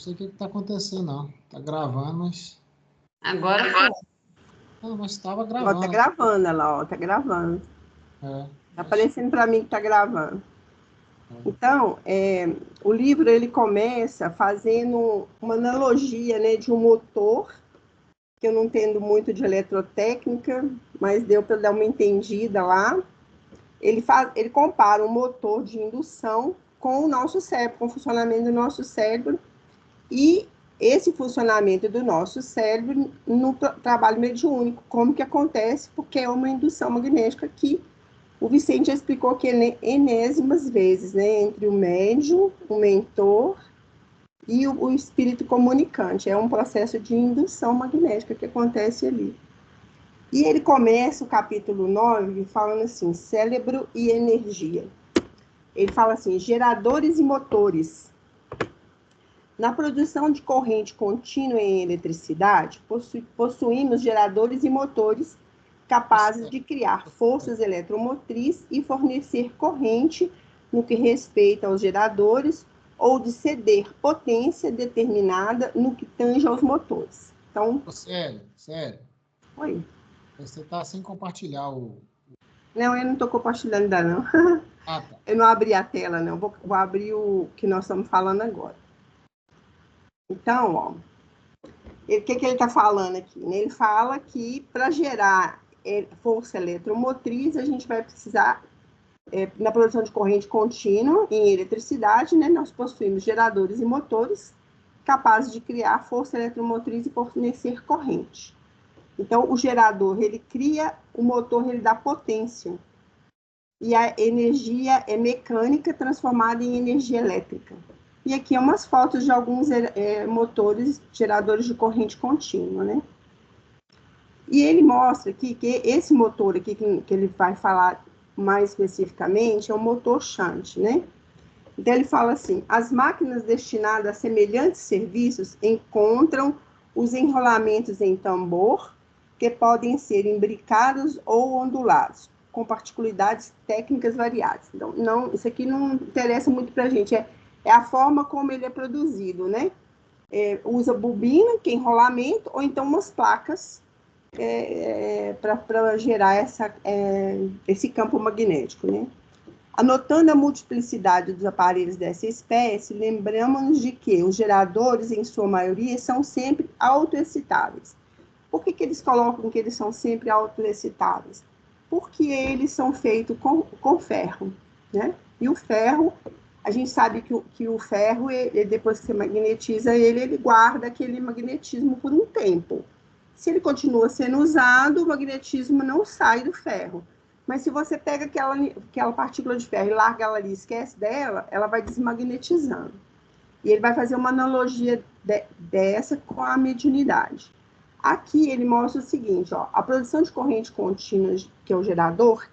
sei o que está acontecendo, não. Está gravando, mas... Agora foi. Não, mas estava Ó, tá gravando. gravando, ela, ó, tá gravando. É, Tá mas... aparecendo para mim que tá gravando. Então, o livro ele começa fazendo uma analogia, né, de um motor, que eu não entendo muito de eletrotécnica, mas deu para dar uma entendida lá. Ele compara um motor de indução com o nosso cérebro, com o funcionamento do nosso cérebro, e esse funcionamento do nosso cérebro no trabalho mediúnico, como que acontece, porque é uma indução magnética que o Vicente já explicou que é enésimas vezes, né, entre o médium, o mentor e o espírito comunicante. É um processo de indução magnética que acontece ali. E ele começa o capítulo 9 falando assim, cérebro e energia. Ele fala assim, geradores e motores. Na produção de corrente contínua em eletricidade, possuímos geradores e motores capazes de criar forças eletromotrizes e fornecer corrente no que respeita aos geradores ou de ceder potência determinada no que tange aos motores. Então, Sério. oi. Você está sem compartilhar o... Não, eu não estou compartilhando ainda, não. Ah, tá. Eu não abri a tela, não. Vou abrir o que nós estamos falando agora. Então, ó, o que ele está falando aqui? Ele fala que para gerar força eletromotriz, a gente vai precisar, na produção de corrente contínua em eletricidade, né, nós possuímos geradores e motores capazes de criar força eletromotriz e fornecer corrente. Então, o gerador, ele cria, o motor, ele dá potência. E a energia é mecânica transformada em energia elétrica. E aqui é umas fotos de alguns motores, geradores de corrente contínua, né? E ele mostra aqui que esse motor aqui, que ele vai falar mais especificamente, é o motor shunt, né? Então ele fala assim, as máquinas destinadas a semelhantes serviços encontram os enrolamentos em tambor, que podem ser imbricados ou ondulados, com particularidades técnicas variadas. Então, não, isso aqui não interessa muito para a gente, é a forma como ele é produzido, né? Usa bobina, que é enrolamento, ou então umas placas para gerar esse campo magnético, né? Anotando a multiplicidade dos aparelhos dessa espécie, lembramos de que os geradores, em sua maioria, são sempre autoexcitáveis. Por que eles colocam que eles são sempre autoexcitáveis? Porque eles são feitos com ferro, né? E o ferro, a gente sabe que o ferro, depois que você magnetiza ele guarda aquele magnetismo por um tempo. Se ele continua sendo usado, o magnetismo não sai do ferro. Mas se você pega aquela partícula de ferro e larga ela ali e esquece dela, ela vai desmagnetizando. E ele vai fazer uma analogia dessa com a mediunidade. Aqui ele mostra o seguinte, ó, a produção de corrente contínua, que é o gerador,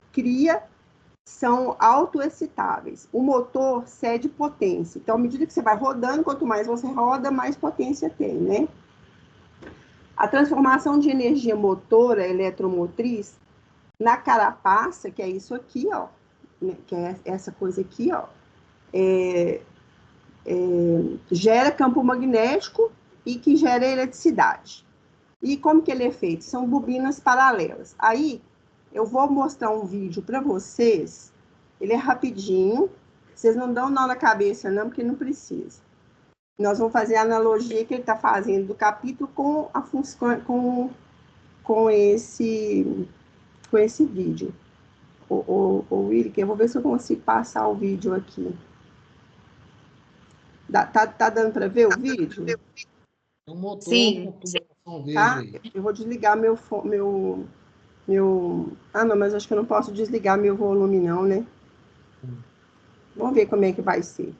são autoexcitáveis. O motor cede potência. Então, à medida que você vai rodando, quanto mais você roda, mais potência tem, né? A transformação de energia motora eletromotriz na carapaça, que é isso aqui, ó, que é essa coisa aqui, ó, gera campo magnético e que gera eletricidade. E como que ele é feito? São bobinas paralelas. Aí, eu vou mostrar um vídeo para vocês, ele é rapidinho, vocês não dão nó na cabeça não, porque não precisa. Nós vamos fazer a analogia que ele está fazendo do capítulo com a função, com esse vídeo. O Willi, eu vou ver se eu consigo passar o vídeo aqui. Tá dando para ver o vídeo? Tem um motor Sim. com tubulação verde Tá? aí. Eu vou desligar meu... Ah, não, mas acho que eu não posso desligar meu volume não, né? Vamos ver como é que vai ser.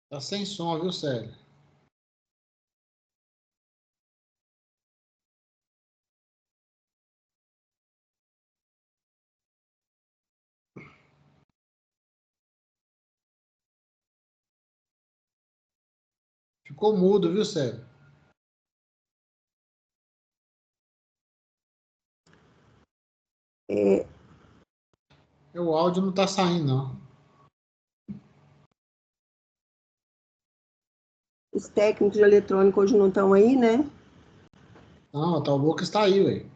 Tá sem som, viu, Célio? Ficou mudo, viu, Célio? O áudio não está saindo, não. Os técnicos de eletrônica hoje não estão aí, né? Não, tá, o Lucas está aí, velho.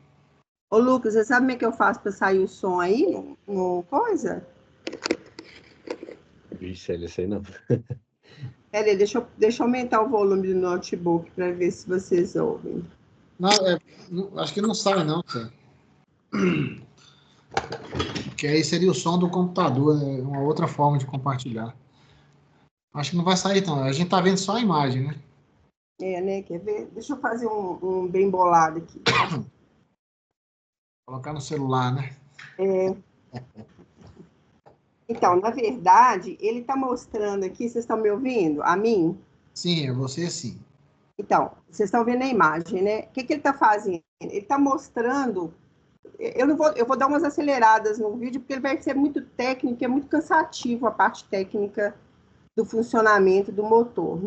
Ô, Lucas, você sabe como é que eu faço para sair o som aí no coisa? Vixe, ele sei não. Peraí, deixa eu aumentar o volume do notebook para ver se vocês ouvem. Não, acho que não sai, não, Célio. Que aí seria o som do computador, né? Uma outra forma de compartilhar. Acho que não vai sair, não. A gente tá vendo só a imagem, né? Né? Quer ver? Deixa eu fazer um bem bolado aqui. Colocar no celular, né? Então, na verdade, ele está mostrando aqui, vocês estão me ouvindo? A mim? Sim, é você sim. Então, vocês estão vendo a imagem, né? O que ele está fazendo? Ele está mostrando. Eu vou dar umas aceleradas no vídeo, porque ele vai ser muito técnico, é muito cansativo a parte técnica do funcionamento do motor,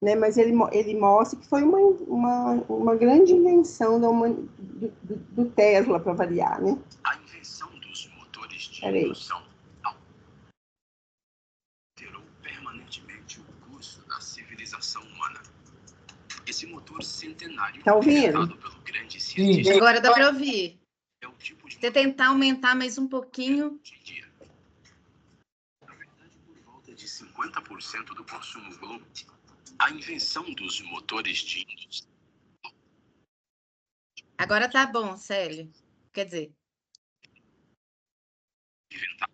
né? Mas ele mostra que foi uma grande invenção do Tesla, para variar, né? A invenção dos motores de Peraí. indução alterou permanentemente o curso da civilização humana. Esse motor centenário, Tá ouvindo? inventado pelo grande cientista, Agora dá para ouvir. é o tipo de Se você tentar aumentar mais um pouquinho. hoje em dia. Na verdade, por volta de 50% do consumo global, a invenção dos motores de indução Agora tá bom, Célio. Quer dizer, inventado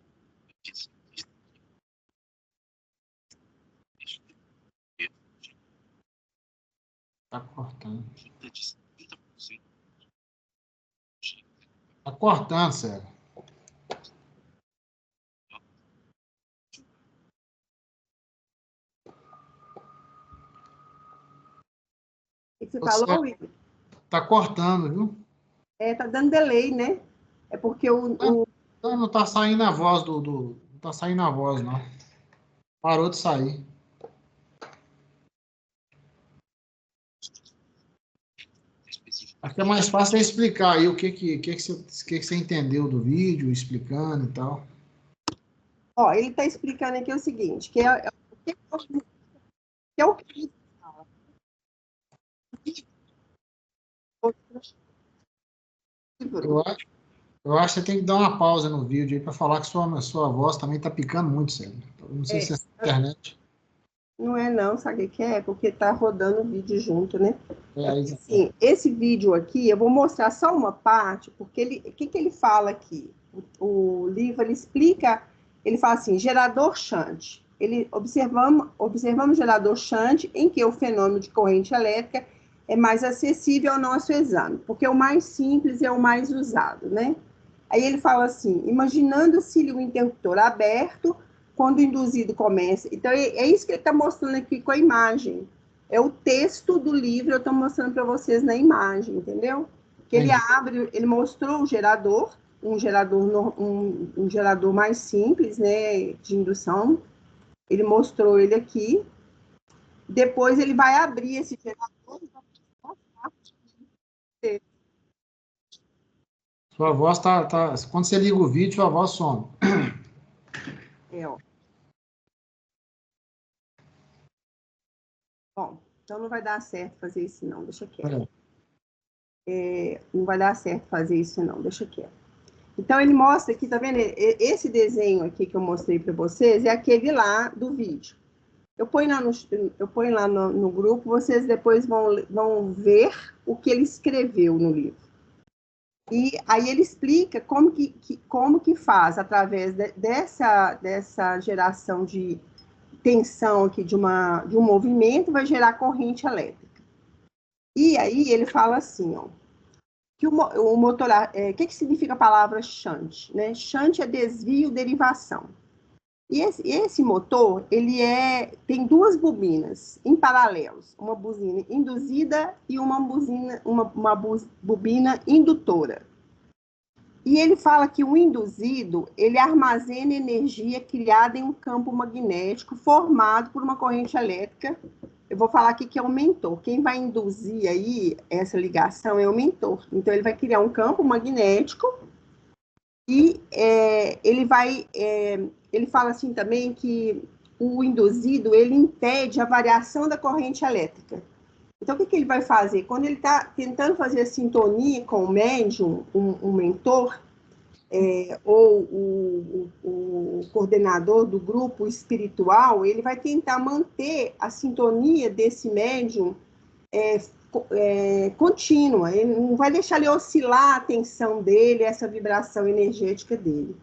Tá cortando. de 50%. Tá cortando, Célio. O que você Você- falou, Igor? Tá cortando, viu? Tá dando delay, né? É porque Não tá saindo a voz Não tá saindo a voz, não. Parou de sair. Acho que é mais fácil explicar aí o que você entendeu do vídeo, explicando e tal. ele está explicando aqui o seguinte, que é o que ele fala. Eu acho que você tem que dar uma pausa no vídeo aí para falar que sua voz também tá picando muito, sério. Não sei se é internet. Não é não, sabe o que é? Porque tá rodando o vídeo junto, né? Aí, Assim, esse vídeo aqui, eu vou mostrar só uma parte, porque o que ele fala aqui? O livro, ele explica, ele fala assim, gerador shunt. Observamos o gerador shunt em que o fenômeno de corrente elétrica é mais acessível ao nosso exame, porque o mais simples é o mais usado, né? Aí ele fala assim, imaginando-se o interruptor aberto, quando o induzido começa. Então, é isso que ele está mostrando aqui com a imagem. É o texto do livro, eu estou mostrando para vocês na imagem, entendeu? Que ele abre, ele mostrou o gerador, um gerador mais simples, né, de indução. Ele mostrou ele aqui. Depois ele vai abrir esse gerador. sua voz tá. Quando você liga o vídeo, sua voz some. Ó. Bom, então não vai dar certo fazer isso não, deixa quieto. Não vai dar certo fazer isso não, deixa quieto. Então ele mostra aqui, tá vendo? Esse desenho aqui que eu mostrei para vocês é aquele lá do vídeo. Eu ponho lá no grupo, vocês depois vão ver o que ele escreveu no livro. E aí ele explica como que faz, através dessa geração de tensão aqui de um movimento, vai gerar corrente elétrica. E aí ele fala assim, ó, que o motor, que significa a palavra shunt, né? Shunt é desvio, derivação. E esse motor, ele tem duas bobinas em paralelos, uma bobina induzida e uma bobina indutora. E ele fala que o induzido, ele armazena energia criada em um campo magnético formado por uma corrente elétrica. Eu vou falar aqui que é o mentor. Quem vai induzir aí essa ligação é o mentor. Então, ele vai criar um campo magnético E ele fala assim também que o induzido, ele impede a variação da corrente elétrica. Então, o que ele vai fazer? Quando ele está tentando fazer a sintonia com o médium, um mentor, ou o coordenador do grupo espiritual, ele vai tentar manter a sintonia desse médium contínua, ele não vai deixar ele oscilar a tensão dele, essa vibração energética dele.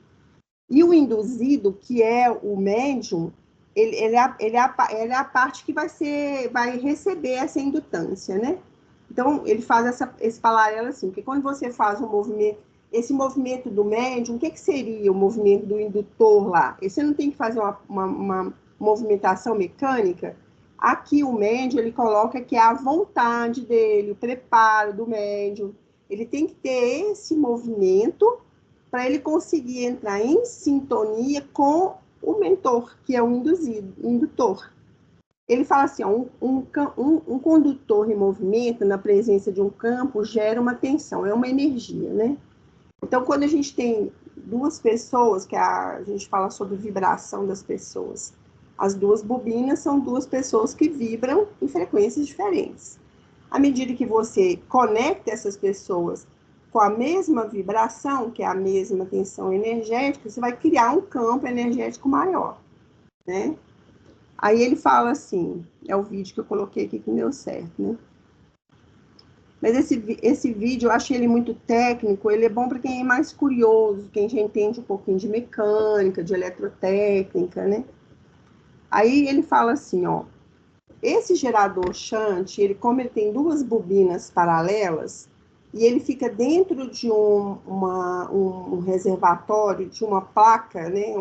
E o induzido, que é o médium, ele é a parte que vai receber essa indutância, né? Então, ele faz esse paralelo assim, porque quando você faz um movimento, esse movimento do médium, o que seria o movimento do indutor lá? Você não tem que fazer uma movimentação mecânica. Aqui o médium, ele coloca que é a vontade dele, o preparo do médium. Ele tem que ter esse movimento para ele conseguir entrar em sintonia com o mentor, que é o indutor. Ele fala assim, ó, um condutor em movimento, na presença de um campo, gera uma tensão, é uma energia, né? Então, quando a gente tem duas pessoas, que a gente fala sobre vibração das pessoas, as duas bobinas são duas pessoas que vibram em frequências diferentes. À medida que você conecta essas pessoas com a mesma vibração, que é a mesma tensão energética, você vai criar um campo energético maior, né? Aí ele fala assim, é o vídeo que eu coloquei aqui que deu certo, né? Mas esse vídeo, eu achei ele muito técnico, ele é bom para quem é mais curioso, quem já entende um pouquinho de mecânica, de eletrotécnica, né? Aí ele fala assim, ó, esse gerador shunt, como ele tem duas bobinas paralelas, e ele fica dentro de um reservatório, de uma placa, né?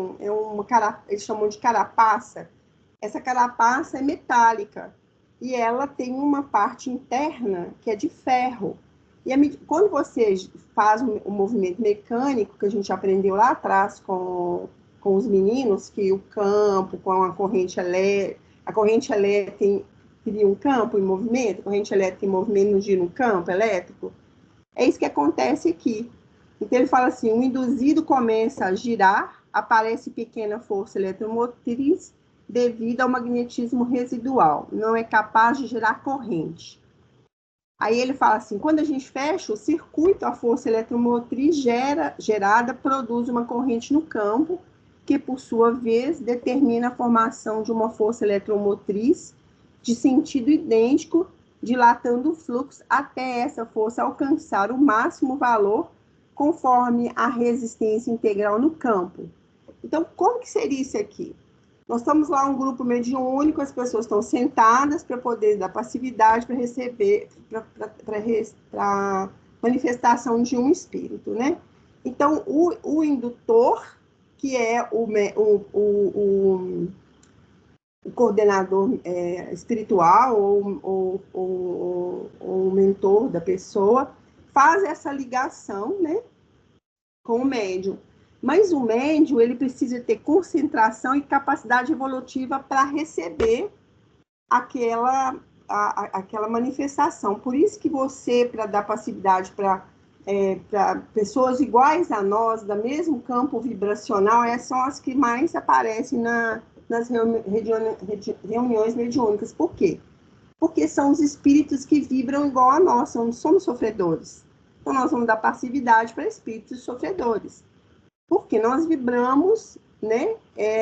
Eles chamam de carapaça. Essa carapaça é metálica e ela tem uma parte interna que é de ferro. E quando você faz o movimento mecânico, que a gente aprendeu lá atrás com os meninos, que o campo com a corrente elétrica cria um campo em movimento, a corrente elétrica em movimento não gira um campo elétrico, é isso que acontece aqui. Então ele fala assim, o induzido começa a girar, aparece pequena força eletromotriz, devido ao magnetismo residual, não é capaz de gerar corrente. Aí ele fala assim, quando a gente fecha o circuito, a força eletromotriz gerada produz uma corrente no campo, que por sua vez determina a formação de uma força eletromotriz de sentido idêntico, dilatando o fluxo até essa força alcançar o máximo valor conforme a resistência integral no campo. Então, como que seria isso aqui? Nós estamos lá um grupo mediúnico, as pessoas estão sentadas para poder dar passividade, para receber, para manifestação de um espírito, né? Então, o indutor, que é o coordenador espiritual ou o mentor da pessoa, faz essa ligação, né, com o médium. Mas o médium, ele precisa ter concentração e capacidade evolutiva para receber aquela manifestação. Por isso que você, para dar passividade para pessoas iguais a nós, do mesmo campo vibracional, são as que mais aparecem nas reuniões mediúnicas. Por quê? Porque são os espíritos que vibram igual a nós, somos sofredores. Então, nós vamos dar passividade para espíritos sofredores. Porque nós vibramos, né,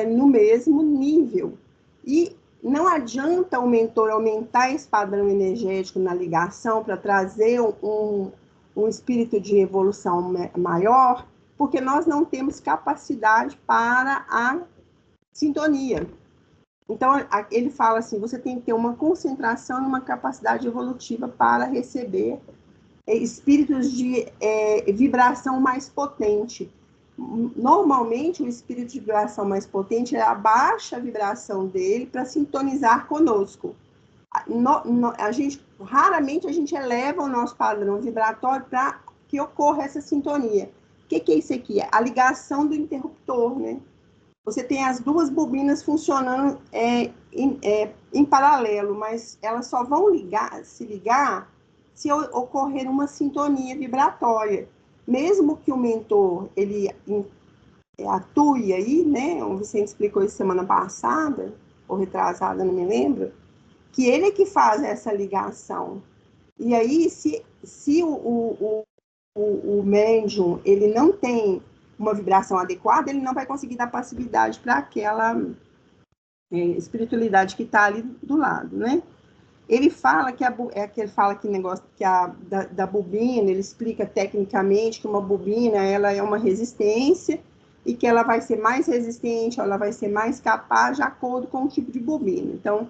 no mesmo nível. E não adianta o mentor aumentar esse padrão energético na ligação para trazer um espírito de evolução maior, porque nós não temos capacidade para a sintonia. Então, ele fala assim, você tem que ter uma concentração e uma capacidade evolutiva para receber espíritos de vibração mais potente. Normalmente, o espírito de vibração mais potente abaixa a vibração dele para sintonizar conosco. Raramente a gente eleva o nosso padrão vibratório para que ocorra essa sintonia. O que é isso aqui? A ligação do interruptor, né? Você tem as duas bobinas funcionando em paralelo, mas elas só vão se ligar se ocorrer uma sintonia vibratória. mesmo que o mentor, ele atue aí, né? O Vicente explicou isso semana passada, ou retrasada, não me lembro, que ele é que faz essa ligação. E aí, se o médium, ele não tem uma vibração adequada, ele não vai conseguir dar passividade para aquela espiritualidade que está ali do lado, né? Ele fala que ele fala que negócio que da bobina, ele explica tecnicamente que uma bobina, ela é uma resistência e que ela vai ser mais resistente, ela vai ser mais capaz de acordo com o tipo de bobina. Então,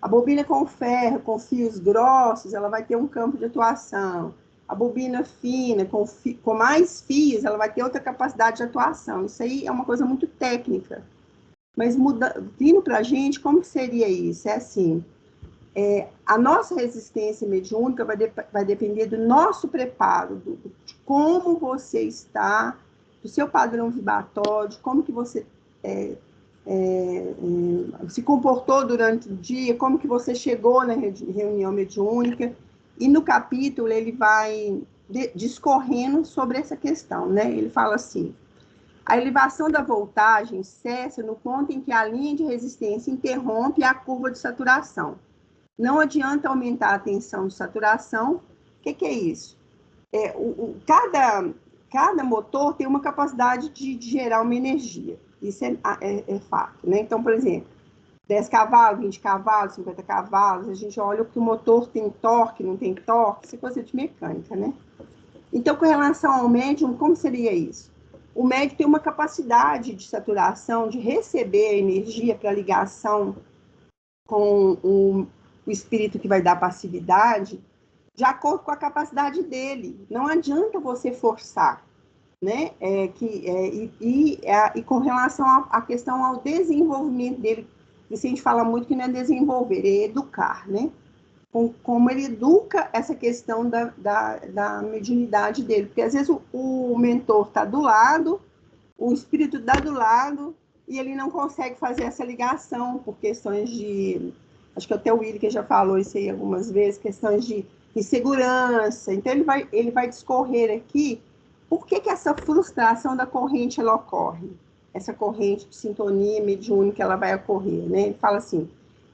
a bobina com ferro, com fios grossos, ela vai ter um campo de atuação. A bobina fina, com mais fios, ela vai ter outra capacidade de atuação. Isso aí é uma coisa muito técnica. Mas vindo para a gente, como seria isso? É assim, a nossa resistência mediúnica vai depender do nosso preparo, de como você está, do seu padrão vibratório, de como que você se comportou durante o dia, como que você chegou na reunião mediúnica, e no capítulo ele vai discorrendo sobre essa questão, né? Ele fala assim: a elevação da voltagem cessa no ponto em que a linha de resistência interrompe a curva de saturação. Não adianta aumentar a tensão de saturação. O que é isso? Cada motor tem uma capacidade de gerar uma energia. Isso é fato, né? Então, por exemplo, 10 cavalos, 20 cavalos, 50 cavalos, a gente olha o que o motor tem torque, não tem torque, isso é coisa de mecânica, né? Então, com relação ao médium, como seria isso? O médium tem uma capacidade de saturação, de receber a energia para ligação com o espírito que vai dar passividade, de acordo com a capacidade dele. Não adianta você forçar, né? E com relação à questão ao desenvolvimento dele, a gente fala muito que não é desenvolver, é educar, né? Como ele educa essa questão da mediunidade dele, porque às vezes o mentor está do lado, o espírito está do lado, e ele não consegue fazer essa ligação por questões de, acho que até o Willi que já falou isso aí algumas vezes, questões de insegurança. Então ele vai discorrer aqui por que essa frustração da corrente ela ocorre, essa corrente de sintonia mediúnica ela vai ocorrer, né? Ele fala assim: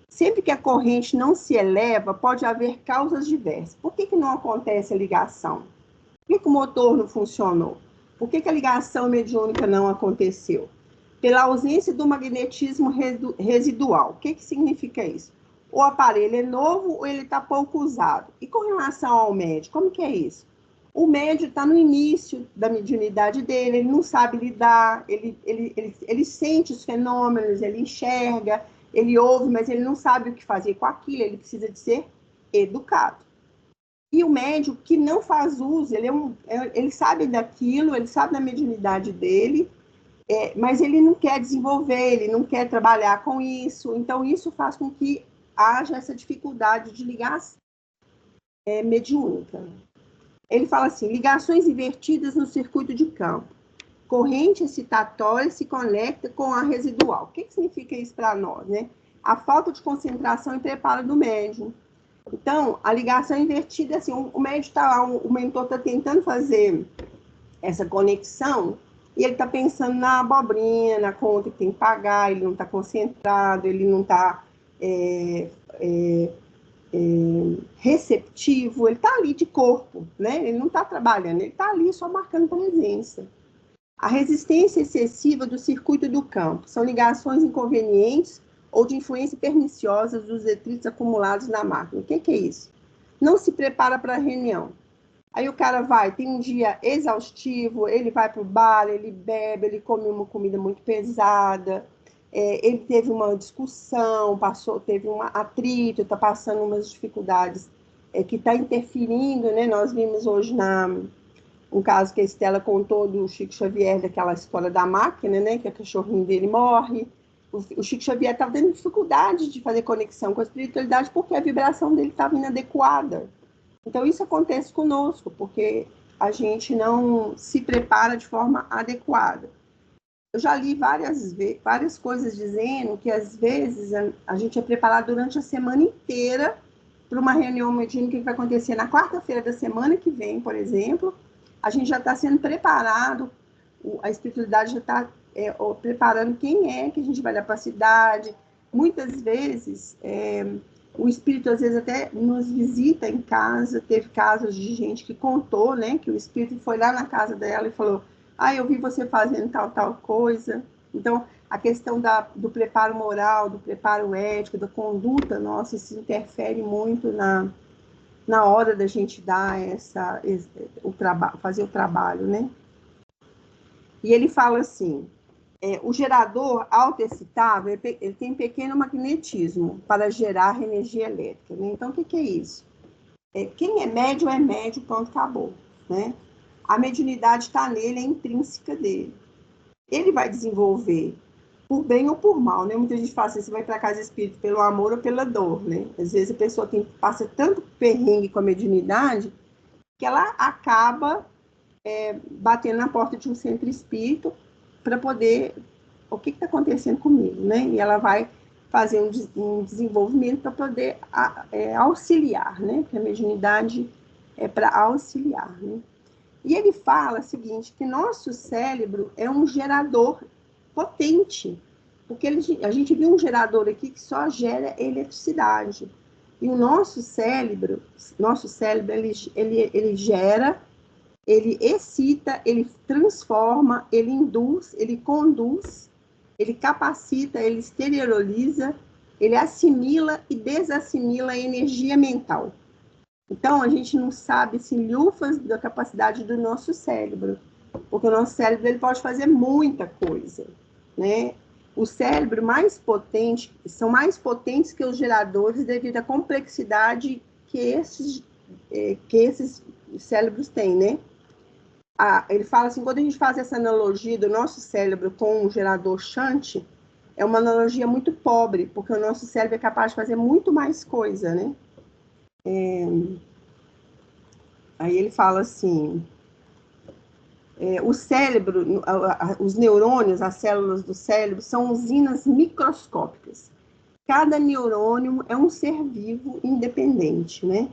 sempre que a corrente não se eleva, pode haver causas diversas. Por que não acontece a ligação? Por que o motor não funcionou? Por que a ligação mediúnica não aconteceu? Pela ausência do magnetismo residual. O que significa isso? O aparelho é novo ou ele está pouco usado? E com relação ao médio, como que é isso? O médio está no início da mediunidade dele, ele não sabe lidar, ele sente os fenômenos, ele enxerga, ele ouve, mas ele não sabe o que fazer com aquilo, ele precisa de ser educado. E o médium que não faz uso, ele sabe daquilo, ele sabe da mediunidade dele, mas ele não quer desenvolver, ele não quer trabalhar com isso. Então, isso faz com que haja essa dificuldade de ligação mediúnica. Ele fala assim: ligações invertidas no circuito de campo. Corrente excitatória se conecta com a residual. O que significa isso para nós, né? A falta de concentração e preparo do médium. Então, a ligação invertida, assim, o médium está lá, o mentor está tentando fazer essa conexão e ele está pensando na abobrinha, na conta que tem que pagar, ele não está concentrado, ele não está receptivo, ele está ali de corpo, né? Ele não está trabalhando, ele está ali só marcando presença. A resistência excessiva do circuito do campo são ligações inconvenientes ou de influência perniciosa dos detritos acumulados na máquina. O que é isso? Não se prepara para a reunião. Aí o cara tem um dia exaustivo, ele vai para o bar, ele bebe, ele come uma comida muito pesada, ele teve uma discussão, teve um atrito, está passando umas dificuldades que está interferindo, né? Nós vimos hoje um caso que a Estela contou do Chico Xavier, daquela história da máquina, né? Que o cachorrinho dele morre. O Chico Xavier estava tendo dificuldade de fazer conexão com a espiritualidade porque a vibração dele estava inadequada. Então, isso acontece conosco, porque a gente não se prepara de forma adequada. Eu já li várias coisas dizendo que, às vezes, a gente é preparado durante a semana inteira para uma reunião mediúnica que vai acontecer na quarta-feira da semana que vem, por exemplo, a gente já está sendo preparado, a espiritualidade já está preparando quem é que a gente vai dar para a cidade. Muitas vezes, o espírito às vezes até nos visita em casa. Teve casos de gente que contou, né, que o espírito foi lá na casa dela e falou: eu vi você fazendo tal coisa. Então, a questão do preparo moral, do preparo ético, da conduta nossa, isso interfere muito na hora da gente dar fazer o trabalho, né? E ele fala assim, o gerador autoexcitável, ele tem pequeno magnetismo para gerar energia elétrica, né? Então, o que é isso? Quem é médio, pronto, acabou, né? A mediunidade está nele, é intrínseca dele. Ele vai desenvolver por bem ou por mal, né? Muita gente fala assim, você vai para casa espírita pelo amor ou pela dor, né? Às vezes a pessoa passa tanto perrengue com a mediunidade que ela acaba batendo na porta de um centro espírita para poder, o que está acontecendo comigo, né? E ela vai fazer um desenvolvimento para poder auxiliar, né? Porque a mediunidade é para auxiliar, né? E ele fala o seguinte, que nosso cérebro é um gerador potente, porque a gente viu um gerador aqui que só gera eletricidade. E o nosso cérebro ele gera, ele excita, ele transforma, ele induz, ele conduz, ele capacita, ele exterioriza, ele assimila e desassimila a energia mental. Então, a gente não sabe lufas da capacidade do nosso cérebro, porque o nosso cérebro ele pode fazer muita coisa, né? O cérebro mais potente, são mais potentes que os geradores devido à complexidade que esses cérebros têm, né? Ele fala assim, quando a gente faz essa analogia do nosso cérebro com um gerador shunt, é uma analogia muito pobre, porque o nosso cérebro é capaz de fazer muito mais coisa, né? Aí ele fala assim, o cérebro, os neurônios, as células do cérebro, são usinas microscópicas. Cada neurônio é um ser vivo independente, né?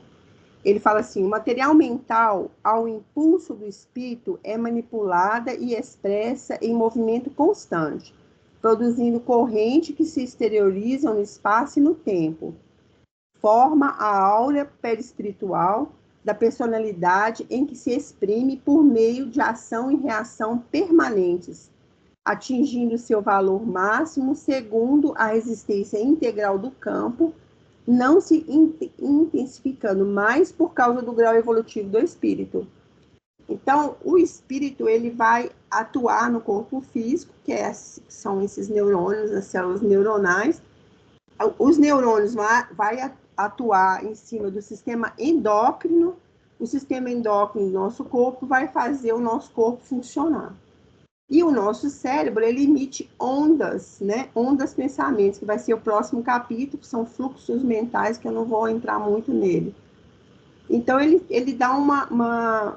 Ele fala assim, o material mental, ao impulso do espírito, é manipulada e expressa em movimento constante, produzindo corrente que se exteriorizam no espaço e no tempo. Forma a áurea perispiritual da personalidade em que se exprime por meio de ação e reação permanentes, atingindo seu valor máximo segundo a resistência integral do campo, não se intensificando mais por causa do grau evolutivo do espírito. Então, o espírito ele vai atuar no corpo físico, são esses neurônios, as células neuronais. Os neurônios vai atuar em cima do sistema endócrino. O sistema endócrino do nosso corpo vai fazer o nosso corpo funcionar. E o nosso cérebro, ele emite ondas, né? Ondas pensamentos, que vai ser o próximo capítulo, que são fluxos mentais, que eu não vou entrar muito nele. Então, ele dá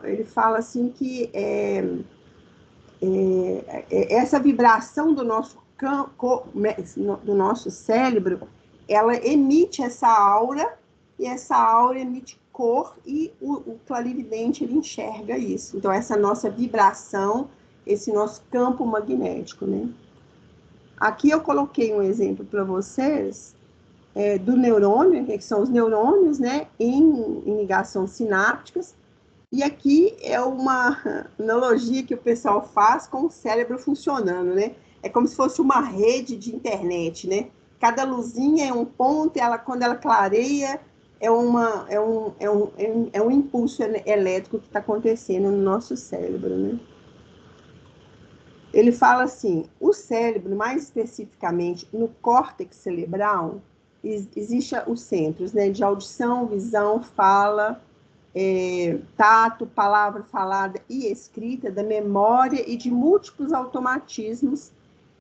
ele fala assim que essa vibração do nosso cérebro, ela emite essa aura, e essa aura emite cor, e o clarividente, ele enxerga isso. Então, essa nossa vibração, esse nosso campo magnético, né? Aqui eu coloquei um exemplo para vocês do neurônio, que são os neurônios, né, em ligação sinápticas, e aqui é uma analogia que o pessoal faz com o cérebro funcionando, né? É como se fosse uma rede de internet, né? Cada luzinha é um ponto, quando ela clareia, é um impulso elétrico que está acontecendo no nosso cérebro, né? Ele fala assim, o cérebro, mais especificamente no córtex cerebral, existe os centros, né, de audição, visão, fala, tato, palavra falada e escrita, da memória e de múltiplos automatismos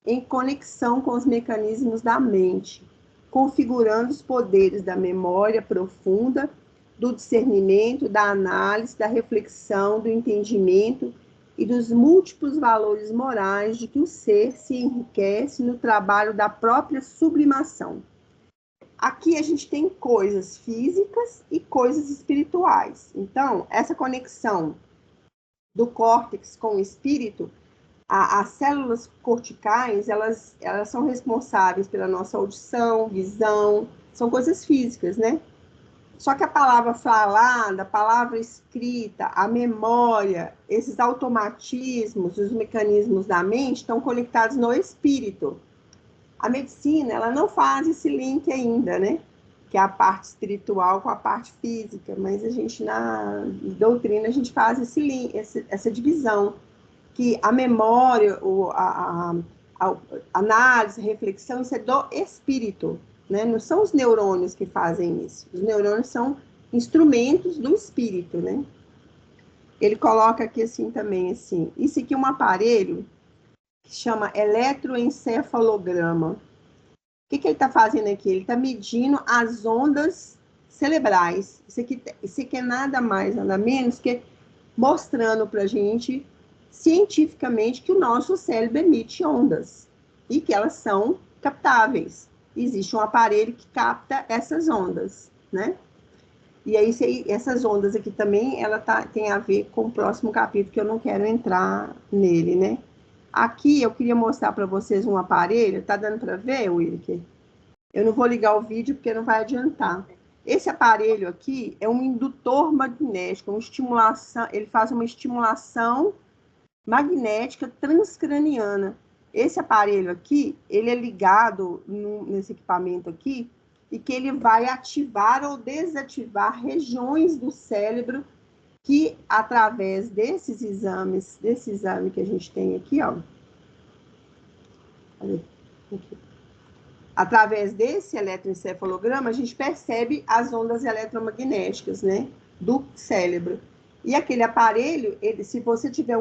em conexão com os mecanismos da mente, configurando os poderes da memória profunda, do discernimento, da análise, da reflexão, do entendimento e dos múltiplos valores morais de que o ser se enriquece no trabalho da própria sublimação. Aqui a gente tem coisas físicas e coisas espirituais. Então, essa conexão do córtex com o espírito, as células corticais, elas são responsáveis pela nossa audição, visão, são coisas físicas, né? Só que a palavra falada, a palavra escrita, a memória, esses automatismos, os mecanismos da mente estão conectados no espírito. A medicina, ela não faz esse link ainda, né? Que é a parte espiritual com a parte física, mas a gente, na doutrina, a gente faz esse link, essa divisão, que a memória, a análise, a reflexão, isso é do espírito, né? Não são os neurônios que fazem isso. Os neurônios são instrumentos do espírito, né? Ele coloca aqui assim também, assim, isso aqui é um aparelho que chama eletroencefalograma. O que ele está fazendo aqui? Ele está medindo as ondas cerebrais. Isso aqui é nada mais, nada menos que mostrando para a gente, cientificamente, que o nosso cérebro emite ondas e que elas são captáveis. Existe um aparelho que capta essas ondas, né? E aí, essas ondas aqui também, tem a ver com o próximo capítulo, que eu não quero entrar nele, né? Aqui, eu queria mostrar para vocês um aparelho, tá dando para ver, Wilker? Eu não vou ligar o vídeo, porque não vai adiantar. Esse aparelho aqui é um indutor magnético, uma estimulação, ele faz uma estimulação magnética transcraniana. Esse aparelho aqui, ele é ligado nesse equipamento aqui, e que ele vai ativar ou desativar regiões do cérebro que, através desses exames, desse exame que a gente tem aqui, ó. Aqui. Através desse eletroencefalograma, a gente percebe as ondas eletromagnéticas, né, do cérebro. E aquele aparelho, se você tiver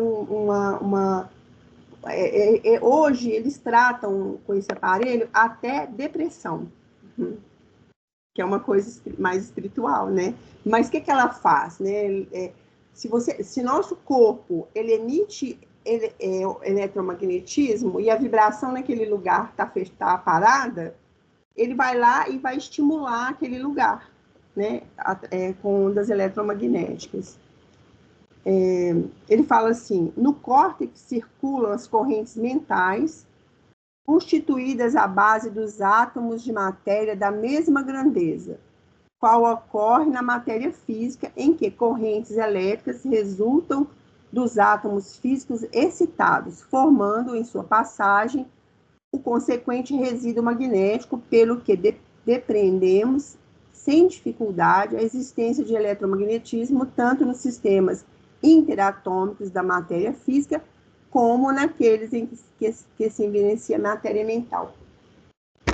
hoje, eles tratam com esse aparelho até depressão, que é uma coisa mais espiritual, né? Mas o que ela faz, né? Se nosso corpo, ele emite eletromagnetismo e a vibração naquele lugar tá parada, ele vai lá e vai estimular aquele lugar, né? Com ondas eletromagnéticas. Ele fala assim, no córtex circulam as correntes mentais, constituídas à base dos átomos de matéria da mesma grandeza, qual ocorre na matéria física, em que correntes elétricas resultam dos átomos físicos excitados, formando em sua passagem o consequente resíduo magnético, pelo que depreendemos sem dificuldade a existência de eletromagnetismo tanto nos sistemas interatômicos da matéria física, como naqueles em que se evidencia a matéria mental.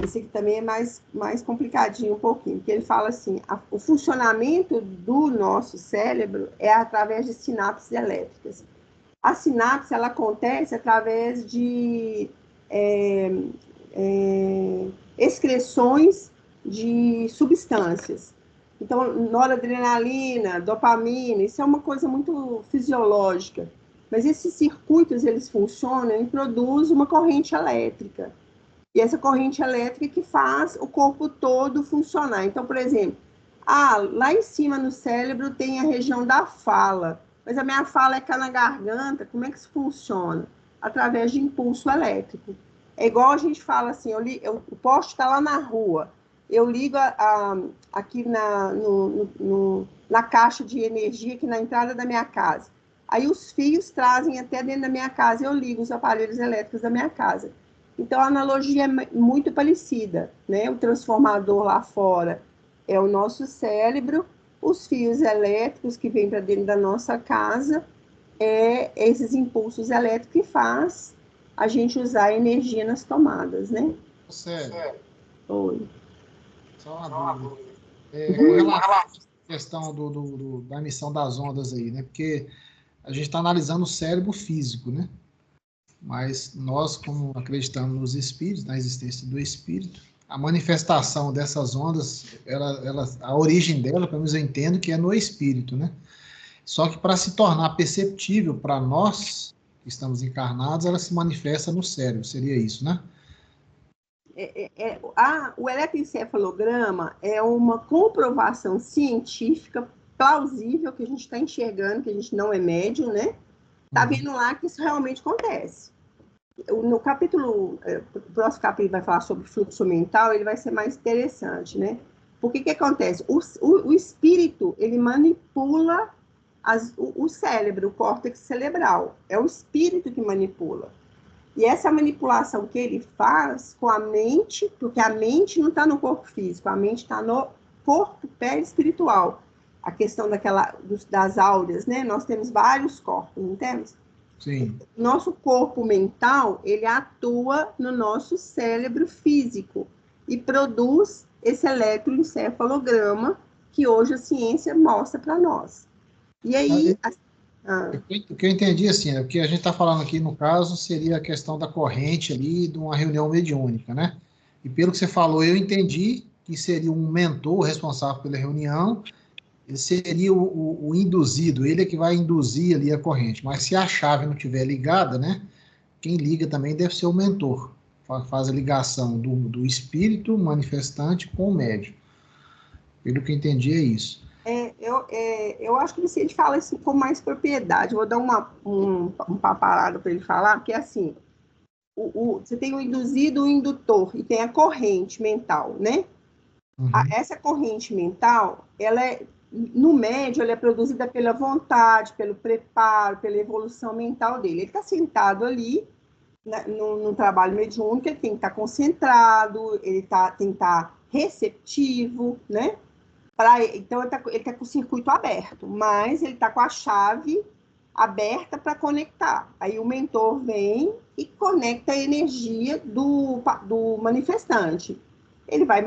Esse aqui também é mais complicadinho um pouquinho, porque ele fala assim, o funcionamento do nosso cérebro é através de sinapses elétricas. A sinapse, ela acontece através de excreções de substâncias. Então, noradrenalina, dopamina, isso é uma coisa muito fisiológica. Mas esses circuitos, eles funcionam e produzem uma corrente elétrica. E essa corrente elétrica que faz o corpo todo funcionar. Então, por exemplo, lá em cima no cérebro tem a região da fala, mas a minha fala é cá na garganta, como é que isso funciona? Através de impulso elétrico. É igual a gente fala assim, o poste está lá na rua, eu ligo aqui na caixa de energia, aqui na entrada da minha casa. Aí os fios trazem até dentro da minha casa, eu ligo os aparelhos elétricos da minha casa. Então, a analogia é muito parecida, né? O transformador lá fora é o nosso cérebro, os fios elétricos que vêm para dentro da nossa casa esses impulsos elétricos que faz a gente usar energia nas tomadas, né? Sério. Oi. Só uma dúvida. Com relação à questão da emissão das ondas aí, né? Porque a gente está analisando o cérebro físico, né? Mas nós, como acreditamos nos espíritos, na existência do espírito, a manifestação dessas ondas, a origem dela, pelo menos eu entendo que é no espírito, né? Só que para se tornar perceptível para nós, que estamos encarnados, ela se manifesta no cérebro, seria isso, né? O eletroencefalograma é uma comprovação científica plausível que a gente está enxergando, que a gente não é médium, né? Está vendo lá que isso realmente acontece. No capítulo, o próximo capítulo vai falar sobre fluxo mental, ele vai ser mais interessante, né? Porque que acontece? O espírito, ele manipula o cérebro, o córtex cerebral. É o espírito que manipula. E essa manipulação que ele faz com a mente, porque a mente não está no corpo físico, a mente está no corpo perispiritual. A questão das áureas, né? Nós temos vários corpos, não temos? Sim. Nosso corpo mental, ele atua no nosso cérebro físico e produz esse eletroencefalograma que hoje a ciência mostra para nós. E aí... O que eu entendi, assim, o que a gente está falando aqui, no caso, seria a questão da corrente ali, de uma reunião mediúnica, né? E pelo que você falou, eu entendi que seria um mentor responsável pela reunião, ele seria o induzido, ele é que vai induzir ali a corrente. Mas se a chave não estiver ligada, né? Quem liga também deve ser o mentor. Faz a ligação do espírito manifestante com o médium. Pelo que eu entendi, é isso. Eu acho que Vicente fala isso com mais propriedade. Vou dar um paparado para ele falar, porque assim, você tem o induzido e o indutor, e tem a corrente mental, né? Uhum. Essa corrente mental, no médio, ela é produzida pela vontade, pelo preparo, pela evolução mental dele. Ele está sentado ali, no trabalho mediúnico, ele tem que estar concentrado, tem que estar receptivo, né? Então, ele tá com o circuito aberto, mas ele está com a chave aberta para conectar. Aí o mentor vem e conecta a energia do manifestante. Ele vai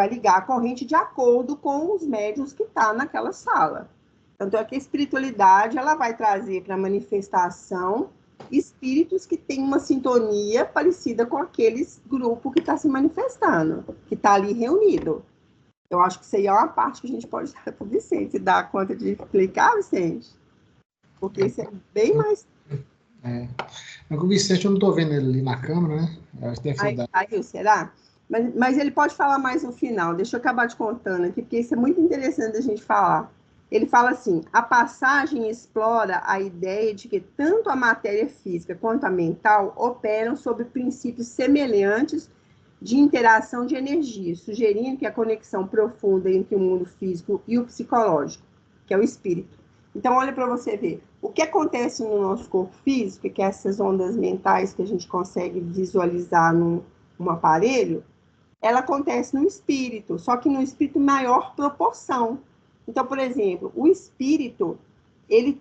ligar a corrente de acordo com os médiuns que estão naquela sala. Tanto é que a espiritualidade ela vai trazer para a manifestação espíritos que têm uma sintonia parecida com aqueles grupos que está se manifestando, que está ali reunido. Eu acho que isso aí é uma parte que a gente pode dar para o Vicente, dar conta de explicar, Vicente? Porque isso é bem mais... Mas o Vicente, eu não estou vendo ele ali na câmera, né? Aí, será? Mas ele pode falar mais no final. Deixa eu acabar te contando aqui, porque isso é muito interessante a gente falar. Ele fala assim, a passagem explora a ideia de que tanto a matéria física quanto a mental operam sob princípios semelhantes de interação de energia, sugerindo que a conexão profunda entre o mundo físico e o psicológico, que é o espírito. Então, olha para você ver. O que acontece no nosso corpo físico, que é essas ondas mentais que a gente consegue visualizar num aparelho, ela acontece no espírito, só que no espírito em maior proporção. Então, por exemplo, o espírito, ele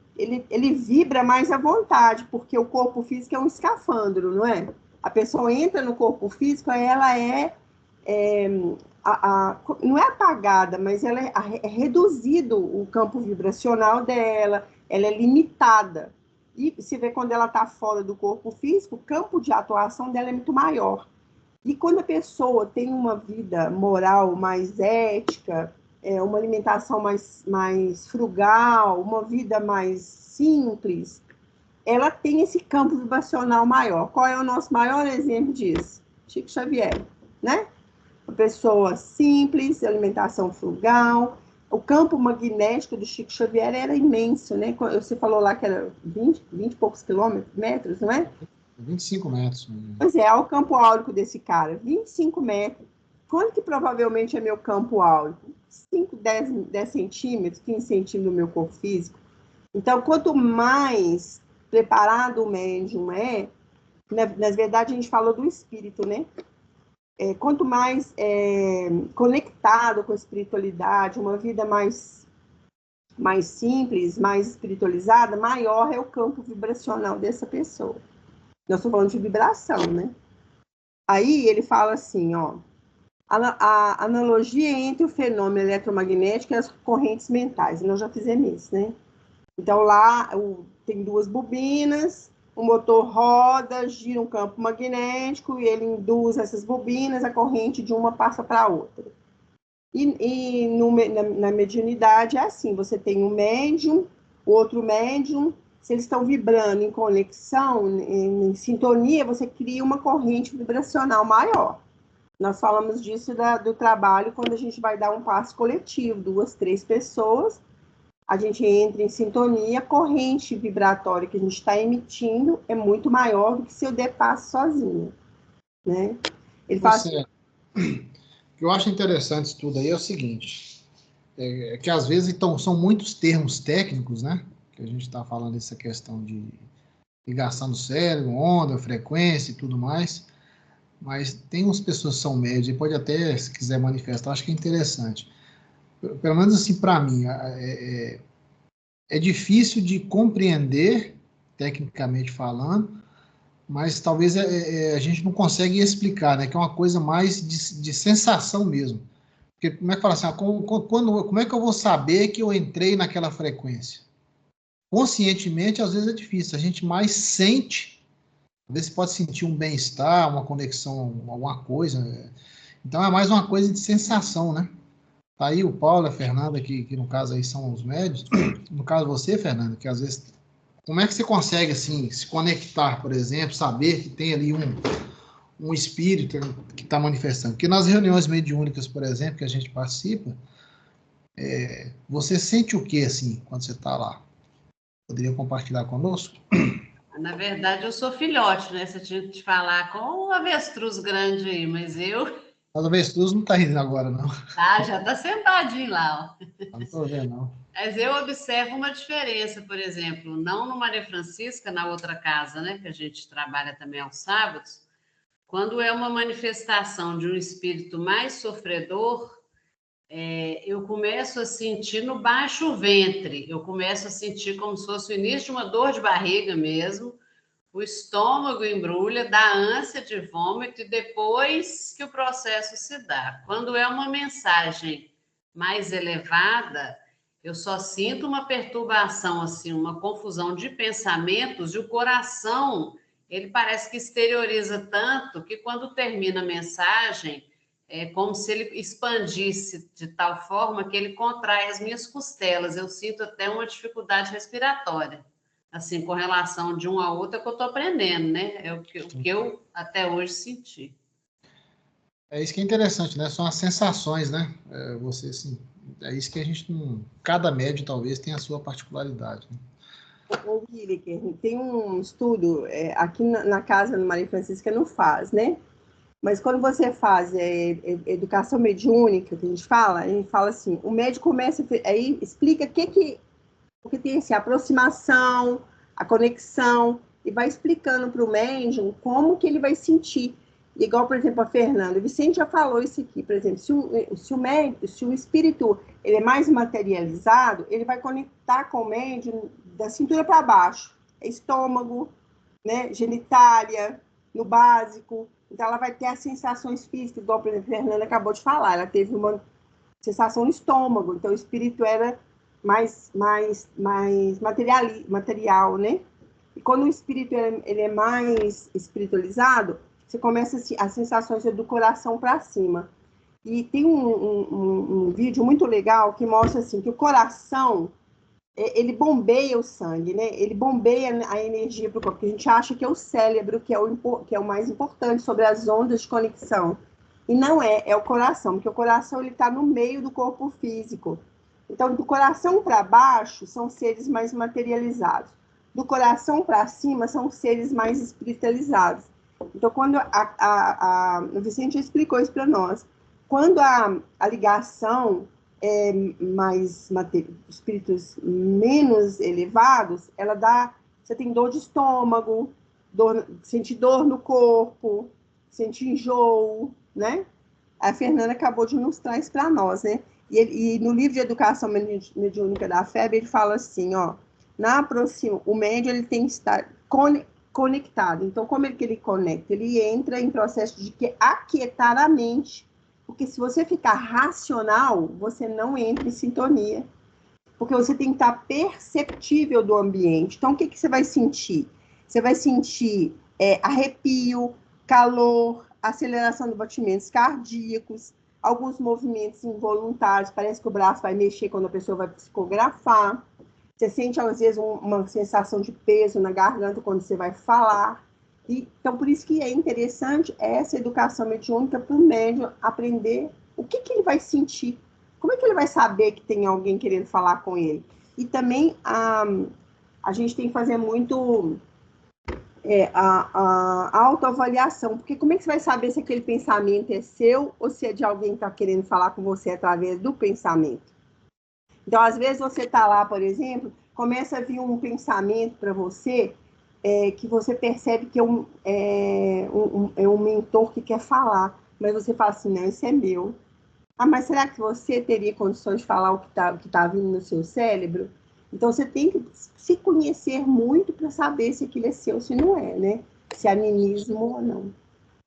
vibra mais à vontade, porque o corpo físico é um escafandro, não é? A pessoa entra no corpo físico, ela não é apagada, mas ela é reduzido o campo vibracional dela, ela é limitada. E se vê quando ela está fora do corpo físico, o campo de atuação dela é muito maior. E quando a pessoa tem uma vida moral mais ética, uma alimentação mais frugal, uma vida mais simples, ela tem esse campo vibracional maior. Qual é o nosso maior exemplo disso? Chico Xavier, né? Uma pessoa simples, alimentação frugal. O campo magnético do Chico Xavier era imenso, né? Você falou lá que era 20 e poucos metros, não é? 25 metros. Pois é o campo áurico desse cara, 25 metros. Quanto que provavelmente é meu campo áurico? 5, 10 centímetros, 15 centímetros do meu corpo físico. Então, quanto mais preparado o médium na verdade, a gente falou do espírito, né? Quanto mais conectado com a espiritualidade, uma vida mais simples, mais espiritualizada, maior é o campo vibracional dessa pessoa. Nós estamos falando de vibração, né? Aí ele fala assim, ó, a analogia entre o fenômeno eletromagnético e as correntes mentais. E nós já fizemos isso, né? Então, lá tem 2 bobinas, o motor roda, gira um campo magnético e ele induz essas bobinas, a corrente de uma passa para a outra. E na mediunidade é assim, você tem um médium, o outro médium, se eles estão vibrando em conexão, em sintonia, você cria uma corrente vibracional maior. Nós falamos disso do trabalho quando a gente vai dar um passe coletivo, 2, 3 pessoas, a gente entra em sintonia, a corrente vibratória que a gente está emitindo é muito maior do que se eu der passo sozinha, né? Ele fala assim, O que eu acho interessante isso tudo aí é o seguinte, que às vezes então, são muitos termos técnicos, né? Que a gente está falando dessa questão de ligação do cérebro, onda, frequência e tudo mais, mas tem umas pessoas que são médias, e pode até, se quiser manifestar, acho que é interessante. Pelo menos assim, para mim, é difícil de compreender, tecnicamente falando, mas talvez a gente não consegue explicar, né? Que é uma coisa mais de sensação mesmo. Porque como é que fala assim, como é que eu vou saber que eu entrei naquela frequência? Conscientemente, às vezes é difícil, a gente mais sente, às vezes pode sentir um bem-estar, uma conexão, alguma coisa. Então é mais uma coisa de sensação, né? Tá aí o Paulo, a Fernanda, que no caso aí são os médios. No caso você, Fernanda, que às vezes... Como é que você consegue, assim, se conectar, por exemplo, saber que tem ali um espírito que está manifestando? Porque nas reuniões mediúnicas, por exemplo, que a gente participa, você sente o que, assim, quando você está lá? Poderia compartilhar conosco? Na verdade, eu sou filhote, né? Você tinha que te falar com o avestruz grande aí, mas eu... Mas o avestruz não está indo agora, não. Ah, já está sentadinho lá, ó. Não estou vendo, não. Mas eu observo uma diferença, por exemplo, não no Maria Francisca, na outra casa, né? Que a gente trabalha também aos sábados. Quando é uma manifestação de um espírito mais sofredor, eu começo a sentir no baixo ventre, eu começo a sentir como se fosse o início de uma dor de barriga mesmo, o estômago embrulha, dá ânsia de vômito e depois que o processo se dá. Quando é uma mensagem mais elevada, eu só sinto uma perturbação, assim, uma confusão de pensamentos e o coração, ele parece que exterioriza tanto que quando termina a mensagem, é como se ele expandisse de tal forma que ele contrai as minhas costelas. Eu sinto até uma dificuldade respiratória. Assim, com relação de um a outro, é que eu estou aprendendo, né? É o que eu até hoje senti. É isso que é interessante, né? São as sensações, né? Você, assim, é isso que a gente não... Cada médio, talvez, tem a sua particularidade, né? ô Guilherme, tem um estudo, aqui na casa, no Maria Francisca, não faz, né? Mas quando você faz educação mediúnica, que a gente fala assim, o médico começa, aí explica o que tem assim, a aproximação, a conexão, e vai explicando para o médium como que ele vai sentir. Igual, por exemplo, a Fernanda, o Vicente já falou isso aqui, por exemplo, se o espírito ele é mais materializado, ele vai conectar com o médium da cintura para baixo, estômago, né, genitália, no básico. Então, ela vai ter as sensações físicas, igual, por exemplo, a Fernanda acabou de falar, ela teve uma sensação no estômago, então o espírito era mais material, né? E quando o espírito ele é mais espiritualizado, você começa as sensações do coração para cima. E tem um vídeo muito legal que mostra assim, que o coração, ele bombeia o sangue, né? Ele bombeia a energia para o corpo, que a gente acha que é o cérebro, que é o mais importante sobre as ondas de conexão. E não é o coração, porque o coração está no meio do corpo físico. Então, do coração para baixo são seres mais materializados. Do coração para cima são seres mais espiritualizados. Então, quando o Vicente explicou isso para nós, quando a ligação é mais espíritos menos elevados, ela dá... Você tem dor de estômago, sente dor no corpo, sente enjoo, né? A Fernanda acabou de mostrar isso para nós, né? E no livro de Educação Mediúnica da FEB, ele fala assim, ó, o médium ele tem que estar conectado. Então, como é que ele conecta? Ele entra em processo de aquietar a mente, porque se você ficar racional, você não entra em sintonia, porque você tem que estar perceptível do ambiente. Então, o que você vai sentir? Você vai sentir arrepio, calor, aceleração de batimentos cardíacos, alguns movimentos involuntários, parece que o braço vai mexer quando a pessoa vai psicografar. Você sente, às vezes, uma sensação de peso na garganta quando você vai falar. Então, por isso que é interessante essa educação mediúnica para o médium aprender o que ele vai sentir. Como é que ele vai saber que tem alguém querendo falar com ele? E também a gente tem que fazer muito a autoavaliação, porque como é que você vai saber se aquele pensamento é seu ou se é de alguém que está querendo falar com você através do pensamento? Então, às vezes você está lá, por exemplo, começa a vir um pensamento para você que você percebe que é um mentor que quer falar, mas você fala assim, não, isso é meu. Ah, mas será que você teria condições de falar o que tá vindo no seu cérebro? Então, você tem que se conhecer muito para saber se aquilo é seu, se não é, né? Se é animismo ou não.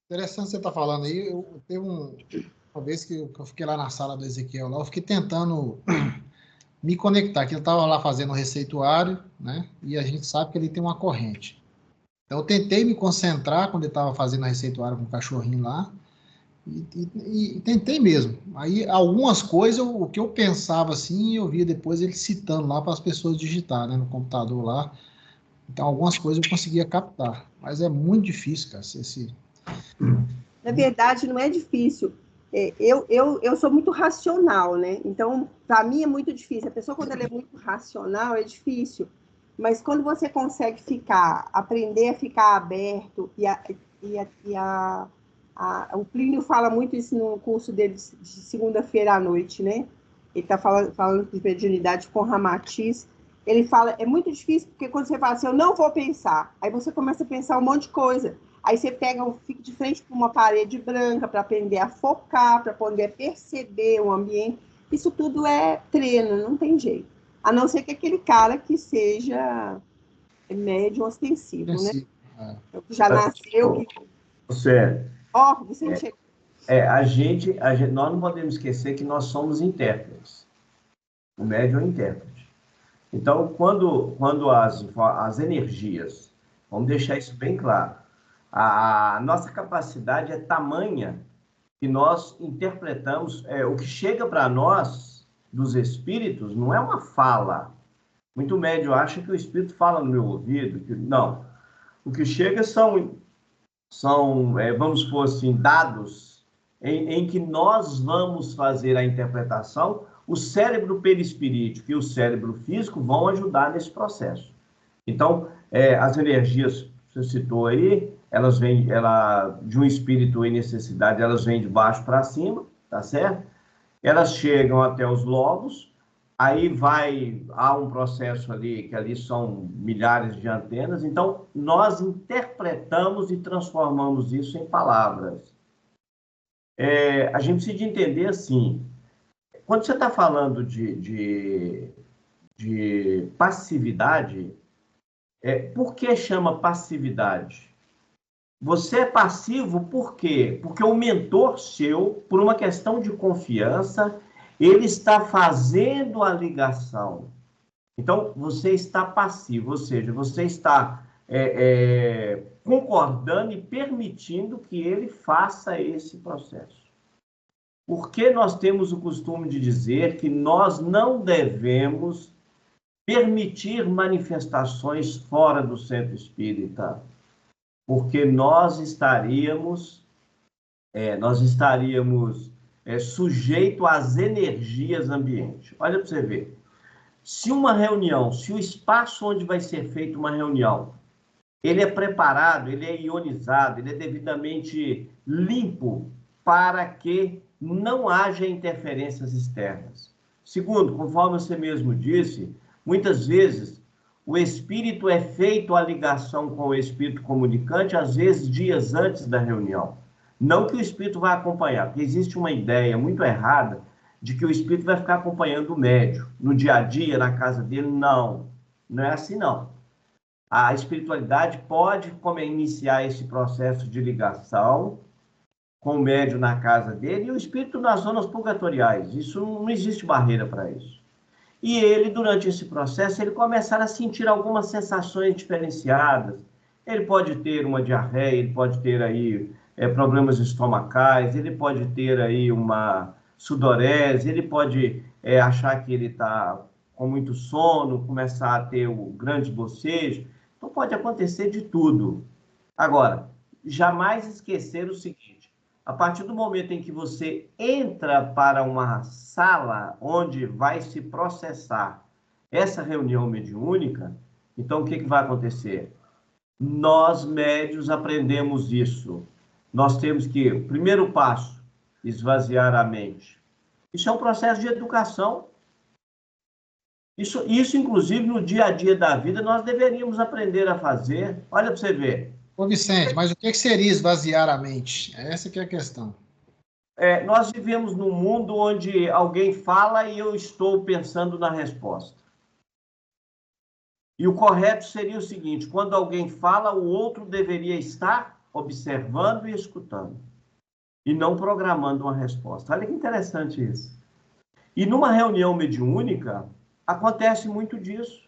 Interessante você estar falando aí. Teve uma vez que eu fiquei lá na sala do Ezequiel, lá, eu fiquei tentando me conectar, que ele estava lá fazendo o receituário, né? E a gente sabe que ele tem uma corrente. Então, eu tentei me concentrar quando ele estava fazendo o receituário com o cachorrinho lá, e tentei mesmo. Aí, algumas coisas, o que eu pensava assim, eu via depois ele citando lá para as pessoas digitar, né, no computador lá. Então, algumas coisas eu conseguia captar. Mas é muito difícil, cara. Na verdade, não é difícil. Eu sou muito racional, né? Então, para mim é muito difícil. A pessoa, quando ela é muito racional, é difícil. Mas quando você consegue aprender a ficar aberto, o Plínio fala muito isso no curso dele de segunda-feira à noite, né? Ele está falando de mediunidade com Ramatiz. Ele fala, é muito difícil, porque quando você fala assim, eu não vou pensar, aí você começa a pensar um monte de coisa. Aí você fica de frente para uma parede branca para aprender a focar, para poder perceber o ambiente. Isso tudo é treino, não tem jeito. A não ser que aquele cara que seja médium ostensivo, né? Já nasceu. Você. Vicente. Nós não podemos esquecer que nós somos intérpretes. O médium é intérprete. Então, quando as energias, vamos deixar isso bem claro, a nossa capacidade é tamanha que nós interpretamos, o que chega para nós, dos espíritos, não é uma fala. Muito médium acha que o espírito fala no meu ouvido. Não. O que chega são vamos supor assim, dados em que nós vamos fazer a interpretação. O cérebro perispirítico e o cérebro físico vão ajudar nesse processo. Então, as energias que você citou aí, elas vêm de um espírito em necessidade, elas vêm de baixo para cima, tá certo? Elas chegam até os lobos, aí há um processo ali, que ali são milhares de antenas, então nós interpretamos e transformamos isso em palavras. A gente precisa entender assim, quando você está falando de passividade, por que chama passividade? Você é passivo por quê? Porque o mentor seu, por uma questão de confiança, ele está fazendo a ligação. Então, você está passivo, ou seja, você está concordando e permitindo que ele faça esse processo. Por que nós temos o costume de dizer que nós não devemos permitir manifestações fora do centro espírita? Porque nós estaríamos sujeito às energias ambientes. Olha para você ver. Se uma reunião, se o espaço onde vai ser feita uma reunião, ele é preparado, ele é ionizado, ele é devidamente limpo para que não haja interferências externas. Segundo, conforme você mesmo disse, muitas vezes o espírito é feito a ligação com o espírito comunicante, às vezes dias antes da reunião. Não que o espírito vai acompanhar, porque existe uma ideia muito errada de que o espírito vai ficar acompanhando o médium no dia a dia, na casa dele. Não é assim não. A espiritualidade pode iniciar esse processo de ligação com o médium na casa dele e o espírito nas zonas purgatoriais. Isso não existe barreira para isso. E ele, durante esse processo, ele começar a sentir algumas sensações diferenciadas. Ele pode ter uma diarreia, ele pode ter aí problemas estomacais, ele pode ter aí uma sudorese, ele pode achar que ele está com muito sono, começar a ter o grande bocejo. Então, pode acontecer de tudo. Agora, jamais esquecer o seguinte: a partir do momento em que você entra para uma sala onde vai se processar essa reunião mediúnica, então o que vai acontecer? Nós, médios, aprendemos isso. Nós temos que, o primeiro passo, esvaziar a mente. Isso é um processo de educação. Isso, inclusive, no dia a dia da vida, nós deveríamos aprender a fazer. Olha para você ver. Ô, Vicente, mas o que seria esvaziar a mente? Essa que é a questão. Nós vivemos num mundo onde alguém fala e eu estou pensando na resposta. E o correto seria o seguinte, quando alguém fala, o outro deveria estar observando e escutando. E não programando uma resposta. Olha que interessante isso. E numa reunião mediúnica, acontece muito disso.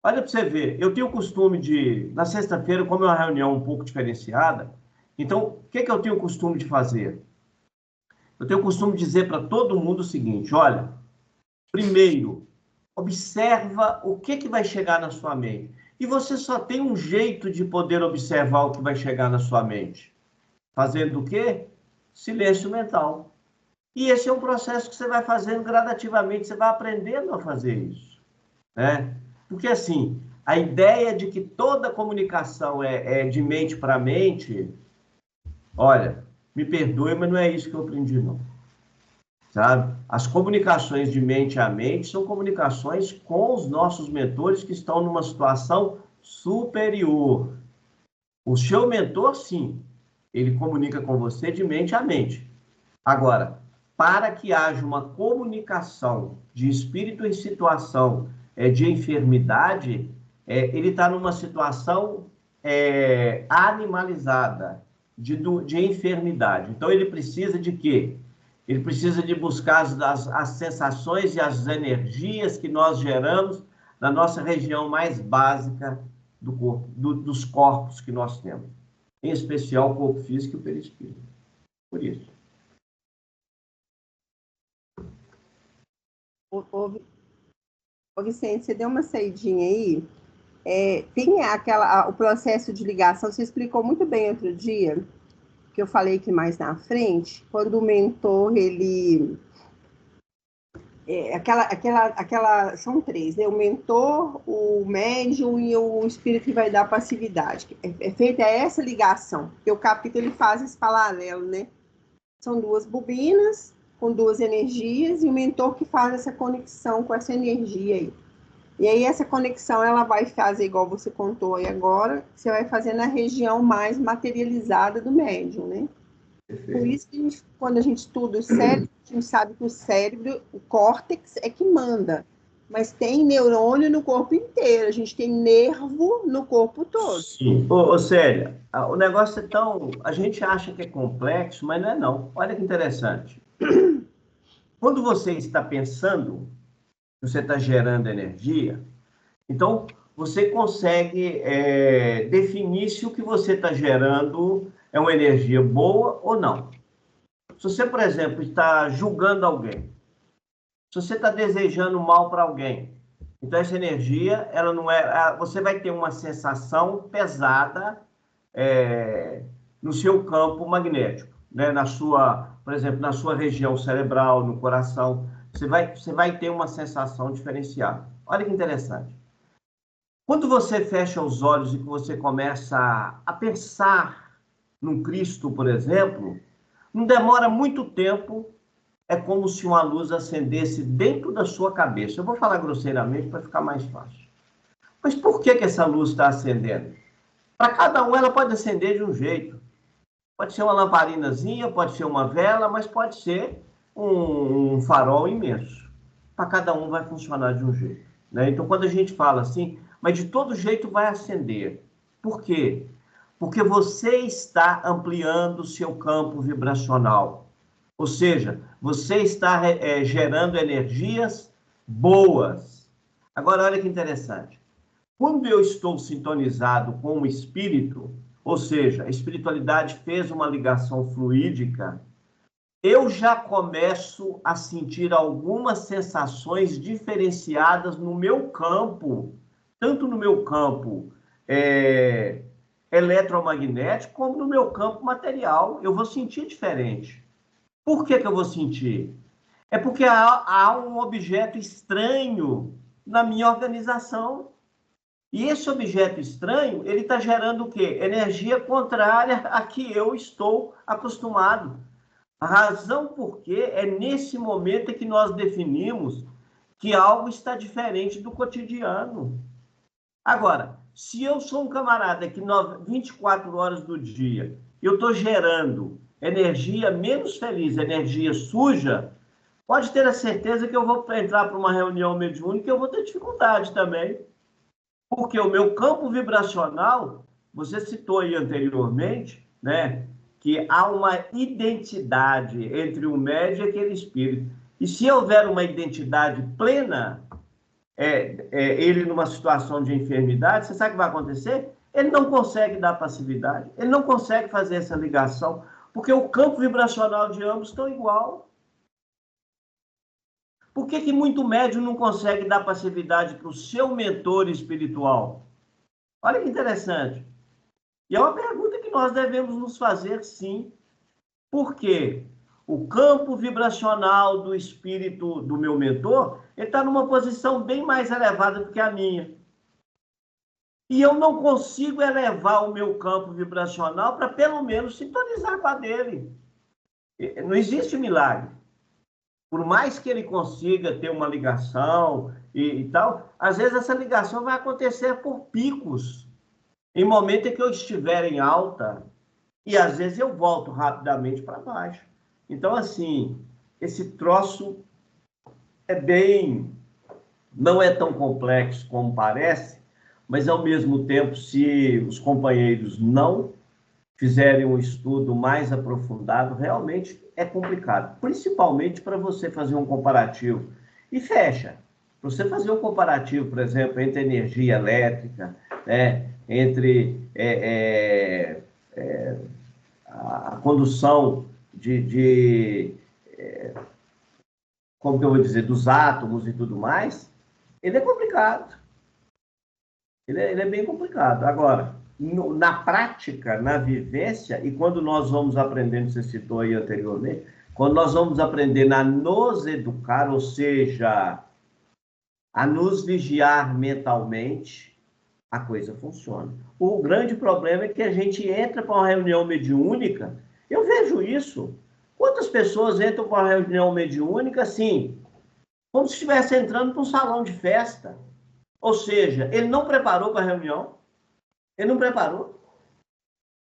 Olha para você ver, eu tenho o costume de, na sexta-feira, como é uma reunião um pouco diferenciada, então, o que eu tenho o costume de fazer? Eu tenho o costume de dizer para todo mundo o seguinte, olha, primeiro, observa o que vai chegar na sua mente. E você só tem um jeito de poder observar o que vai chegar na sua mente. Fazendo o quê? Silêncio mental. E esse é um processo que você vai fazendo gradativamente, você vai aprendendo a fazer isso. Né? Porque, assim, a ideia de que toda comunicação é de mente para mente, olha, me perdoe, mas não é isso que eu aprendi, não. Sabe? As comunicações de mente a mente são comunicações com os nossos mentores que estão numa situação superior. O seu mentor, sim, ele comunica com você de mente a mente. Agora, para que haja uma comunicação de espírito em situação de enfermidade, ele está numa situação animalizada, de enfermidade. Então, ele precisa de quê? Ele precisa de buscar as sensações e as energias que nós geramos na nossa região mais básica do corpo, dos corpos que nós temos. Em especial o corpo físico e o perispírito. Por isso. Ô Vicente, você deu uma saidinha aí. Tem o processo de ligação, você explicou muito bem outro dia, que eu falei que mais na frente, quando o mentor, ele... são três, né? O mentor, o médium e o espírito que vai dar passividade. É feita essa ligação, porque o capítulo ele faz esse paralelo, né? São duas bobinas com duas energias e o mentor que faz essa conexão com essa energia aí. E aí essa conexão ela vai fazer igual você contou aí agora, você vai fazer na região mais materializada do médium, né? Perfeito. Por isso que quando a gente estuda o cérebro, a gente sabe que o cérebro, o córtex é que manda, mas tem neurônio no corpo inteiro, a gente tem nervo no corpo todo. Sim. Ô Célia, o negócio é tão... A gente acha que é complexo, mas não é não. Olha que interessante. Quando você está pensando, você está gerando energia, então você consegue definir se o que você está gerando é uma energia boa ou não. Se você, por exemplo, está julgando alguém, se você está desejando mal para alguém, então essa energia, ela não é... Você vai ter uma sensação pesada no seu campo magnético, né? Por exemplo, na sua região cerebral, no coração, você vai ter uma sensação diferenciada. Olha que interessante. Quando você fecha os olhos e que você começa a pensar num Cristo, por exemplo, não demora muito tempo, é como se uma luz acendesse dentro da sua cabeça. Eu vou falar grosseiramente para ficar mais fácil. Mas por que essa luz está acendendo? Para cada um ela pode acender de um jeito. Pode ser uma lamparinazinha, pode ser uma vela, mas pode ser um farol imenso. Para cada um vai funcionar de um jeito. Né? Então, quando a gente fala assim, mas de todo jeito vai acender. Por quê? Porque você está ampliando o seu campo vibracional. Ou seja, você está gerando energias boas. Agora, olha que interessante. Quando eu estou sintonizado com o espírito, ou seja, a espiritualidade fez uma ligação fluídica, eu já começo a sentir algumas sensações diferenciadas no meu campo, tanto no meu campo eletromagnético, como no meu campo material. Eu vou sentir diferente. Por que eu vou sentir? É porque há um objeto estranho na minha organização. E esse objeto estranho, ele está gerando o quê? Energia contrária à que eu estou acostumado. A razão por quê é nesse momento que nós definimos que algo está diferente do cotidiano. Agora, se eu sou um camarada que 24 horas do dia eu estou gerando energia menos feliz, energia suja, pode ter a certeza que eu vou entrar para uma reunião mediúnica e eu vou ter dificuldade também. Porque o meu campo vibracional, você citou aí anteriormente, né, que há uma identidade entre o médium e aquele espírito. E se houver uma identidade plena, ele numa situação de enfermidade, você sabe o que vai acontecer? Ele não consegue dar passividade, ele não consegue fazer essa ligação, porque o campo vibracional de ambos estão igual. Por que muito médium não consegue dar passividade para o seu mentor espiritual? Olha que interessante. E é uma pergunta que nós devemos nos fazer, sim. Por quê? O campo vibracional do espírito do meu mentor, ele está numa posição bem mais elevada do que a minha. E eu não consigo elevar o meu campo vibracional para, pelo menos, sintonizar com a dele. Não existe milagre. Por mais que ele consiga ter uma ligação e tal, às vezes essa ligação vai acontecer por picos, em momento em que eu estiver em alta, e às vezes eu volto rapidamente para baixo. Então, assim, esse troço não é tão complexo como parece, mas, ao mesmo tempo, se os companheiros não fizerem um estudo mais aprofundado, realmente é complicado, principalmente para você fazer um comparativo. E fecha. Para você fazer um comparativo, por exemplo, entre energia elétrica, né, entre a condução como que eu vou dizer, dos átomos e tudo mais, ele é complicado. Ele é bem complicado. Agora, na prática, na vivência, e quando nós vamos aprendendo, você citou aí anteriormente, quando nós vamos aprendendo a nos educar, ou seja, a nos vigiar mentalmente, a coisa funciona. O grande problema é que a gente entra para uma reunião mediúnica, eu vejo isso. Quantas pessoas entram para uma reunião mediúnica assim, como se estivesse entrando para um salão de festa? Ou seja, ele não preparou para a reunião, ele não preparou.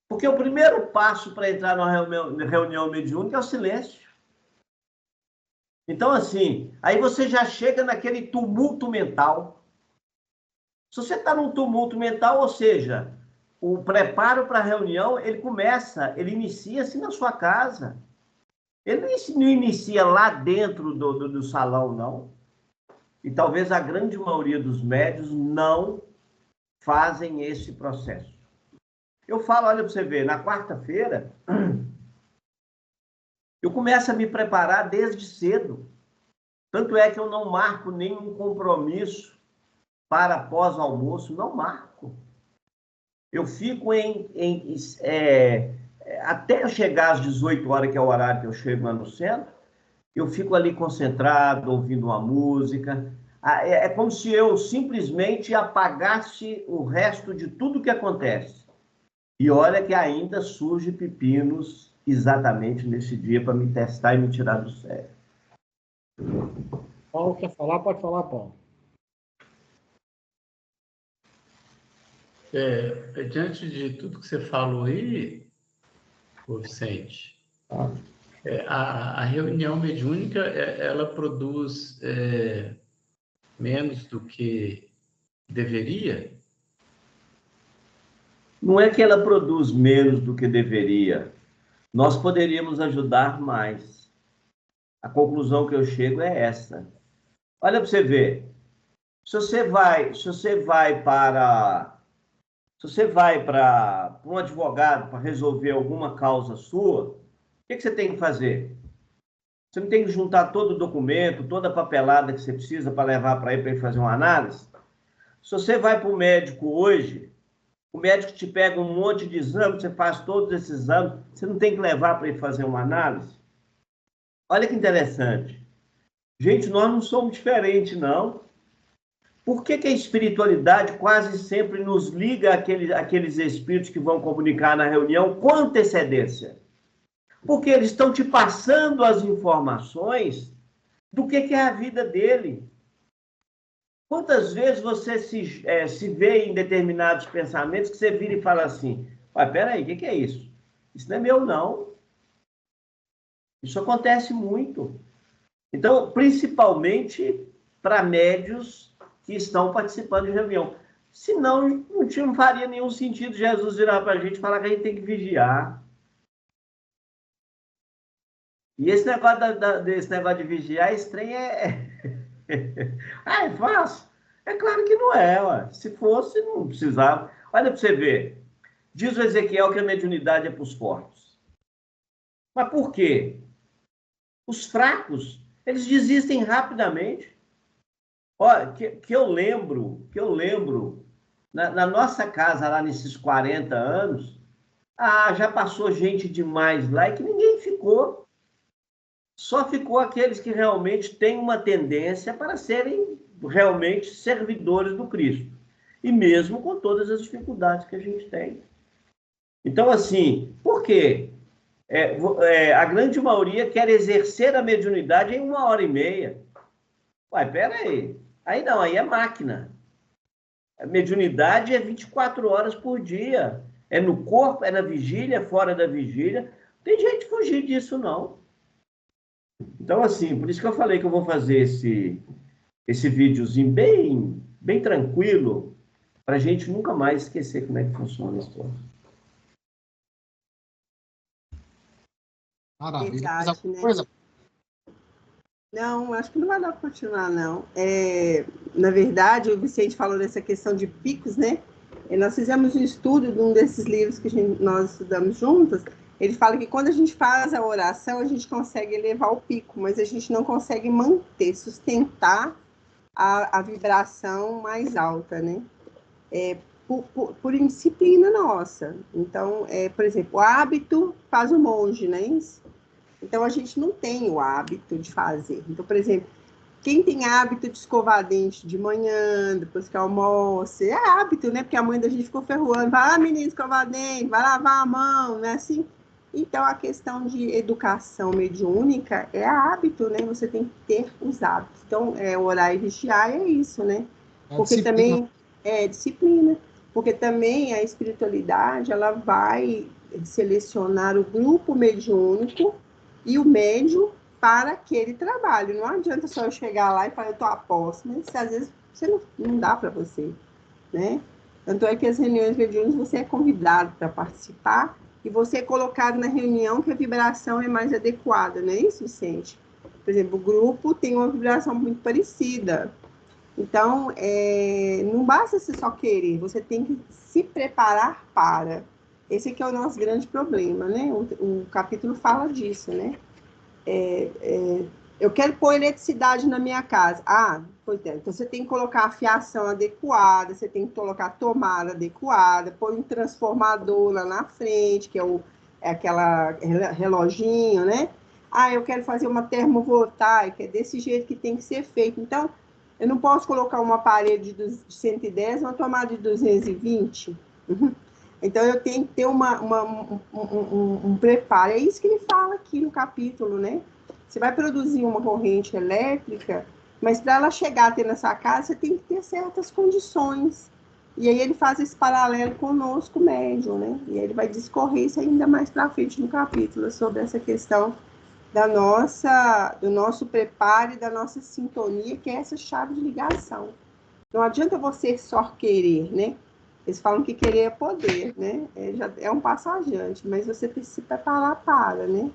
Porque o primeiro passo para entrar numa reunião mediúnica é o silêncio. Então, assim, aí você já chega naquele tumulto mental. Se você está num tumulto mental, ou seja, o preparo para a reunião, ele inicia-se na sua casa. Ele não inicia lá dentro do salão, não. E talvez a grande maioria dos médiuns não fazem esse processo. Eu falo, olha para você ver, na quarta-feira, eu começo a me preparar desde cedo. Tanto é que eu não marco nenhum compromisso para pós-almoço, não marco. Eu fico até eu chegar às 18 horas, que é o horário que eu chego lá no centro, eu fico ali concentrado, ouvindo uma música. É como se eu simplesmente apagasse o resto de tudo que acontece. E olha que ainda surge pepinos exatamente nesse dia para me testar e me tirar do sério. Paulo quer falar? Pode falar, Paulo. Diante de tudo que você falou aí, Vicente, a reunião mediúnica, ela produz menos do que deveria? Não é que ela produz menos do que deveria. Nós poderíamos ajudar mais. A conclusão que eu chego é essa. Olha para você ver. Se você vai para um advogado para resolver alguma causa sua, o que você tem que fazer? Você não tem que juntar todo o documento, toda a papelada que você precisa para levar para ele fazer uma análise? Se você vai para o médico hoje, o médico te pega um monte de exames, você faz todos esses exames, você não tem que levar para ele fazer uma análise? Olha que interessante. Gente, nós não somos diferentes, não. Por que a espiritualidade quase sempre nos liga àqueles espíritos que vão comunicar na reunião com antecedência? Porque eles estão te passando as informações do que é a vida dele. Quantas vezes você se vê em determinados pensamentos que você vira e fala assim, peraí, o que é isso? Isso não é meu, não. Isso acontece muito. Então, principalmente para médios que estão participando de reunião. Senão, não faria nenhum sentido Jesus virar para a gente e falar que a gente tem que vigiar. E esse negócio de vigiar, esse trem é fácil. É claro que não é, ué. Se fosse, não precisava. Olha para você ver. Diz o Ezequiel que a mediunidade é para os fortes. Mas por quê? Os fracos, eles desistem rapidamente. Olha, que eu lembro, na nossa casa, lá nesses 40 anos, já passou gente demais lá e que ninguém ficou. Só ficou aqueles que realmente têm uma tendência para serem realmente servidores do Cristo. E mesmo com todas as dificuldades que a gente tem. Então, assim, por quê? A grande maioria quer exercer a mediunidade em 1h30. Peraí. Aí não, aí é máquina. A mediunidade é 24 horas por dia. É no corpo, é na vigília, é fora da vigília. Não tem jeito de fugir disso, não. Então, assim, por isso que eu falei que eu vou fazer esse videozinho bem tranquilo, para a gente nunca mais esquecer como é que funciona isso tudo. Maravilha. Verdade, Mais alguma né? coisa? Não, acho que não vai dar para continuar, não. Na verdade, o Vicente falou dessa questão de picos, né? Nós fizemos um estudo de um desses livros que nós estudamos juntas. Ele fala que quando a gente faz a oração, a gente consegue elevar o pico, mas a gente não consegue manter, sustentar a vibração mais alta, né? Por indisciplina nossa. Então, por exemplo, o hábito faz o monge, né? Então, a gente não tem o hábito de fazer. Então, por exemplo, quem tem hábito de escovar dente de manhã, depois que almoça, é hábito, né? Porque a mãe da gente ficou ferroando. Vai lá, menino, escovar dente, vai lavar a mão, não é assim? Então, a questão de educação mediúnica é hábito, né? Você tem que ter os hábitos. Então, orar e vigiar é isso, né? Porque também é disciplina. Porque também a espiritualidade, ela vai selecionar o grupo mediúnico e o médium para aquele trabalho. Não adianta só eu chegar lá e falar, eu estou a posse, né? Às vezes não dá para você, né? Tanto é que as reuniões mediúnicas você é convidado para participar e você é colocado na reunião que a vibração é mais adequada, não é isso, Vicente? Por exemplo, o grupo tem uma vibração muito parecida. Então, não basta você só querer, você tem que se preparar para. Esse aqui é o nosso grande problema, né? O capítulo fala disso, né? Eu quero pôr eletricidade na minha casa. Pois é. Então, você tem que colocar a fiação adequada, você tem que colocar a tomada adequada, pôr um transformador lá na frente, que é aquela reloginho, né? Eu quero fazer uma termovoltaica, é desse jeito que tem que ser feito. Então, eu não posso colocar uma parede de 110, uma tomada de 220. Então, eu tenho que ter um preparo. É isso que ele fala aqui no capítulo, né? Você vai produzir uma corrente elétrica, mas para ela chegar até na sua casa, você tem que ter certas condições. E aí ele faz esse paralelo conosco, médium, né? E aí ele vai discorrer isso ainda mais para frente no capítulo, sobre essa questão do nosso preparo e da nossa sintonia, que é essa chave de ligação. Não adianta você só querer, né? Eles falam que querer é poder, né? É um passo adiante, mas você precisa se preparar para, né?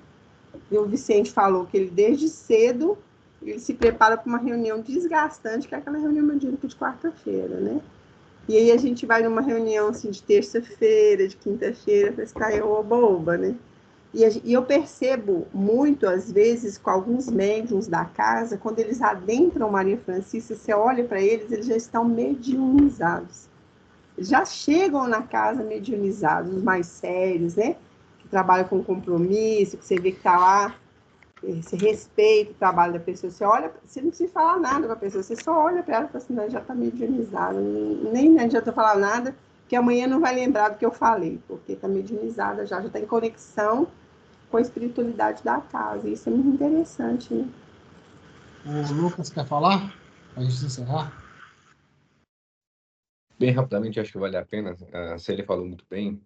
E o Vicente falou que ele, desde cedo, ele se prepara para uma reunião desgastante, que é aquela reunião mediúnica de quarta-feira, né? E aí a gente vai numa reunião, assim, de terça-feira, de quinta-feira, parece que caiu oba-oba, né? E eu percebo muito, às vezes, com alguns médiuns da casa, quando eles adentram Maria Francisca, você olha para eles já estão mediunizados. Já chegam na casa mediunizados, os mais sérios, né? Que trabalham com compromisso, que você vê que está lá Você respeita o trabalho da pessoa, você olha, você não precisa falar nada com a pessoa, você só olha para ela e fala assim, não, já está mediunizada, nem adianta falar nada, que amanhã não vai lembrar do que eu falei, porque está mediunizada já está em conexão com a espiritualidade da casa. Isso é muito interessante, né? O Lucas quer falar? Para a gente encerrar? Bem rapidamente, acho que vale a pena. A Célia falou muito bem.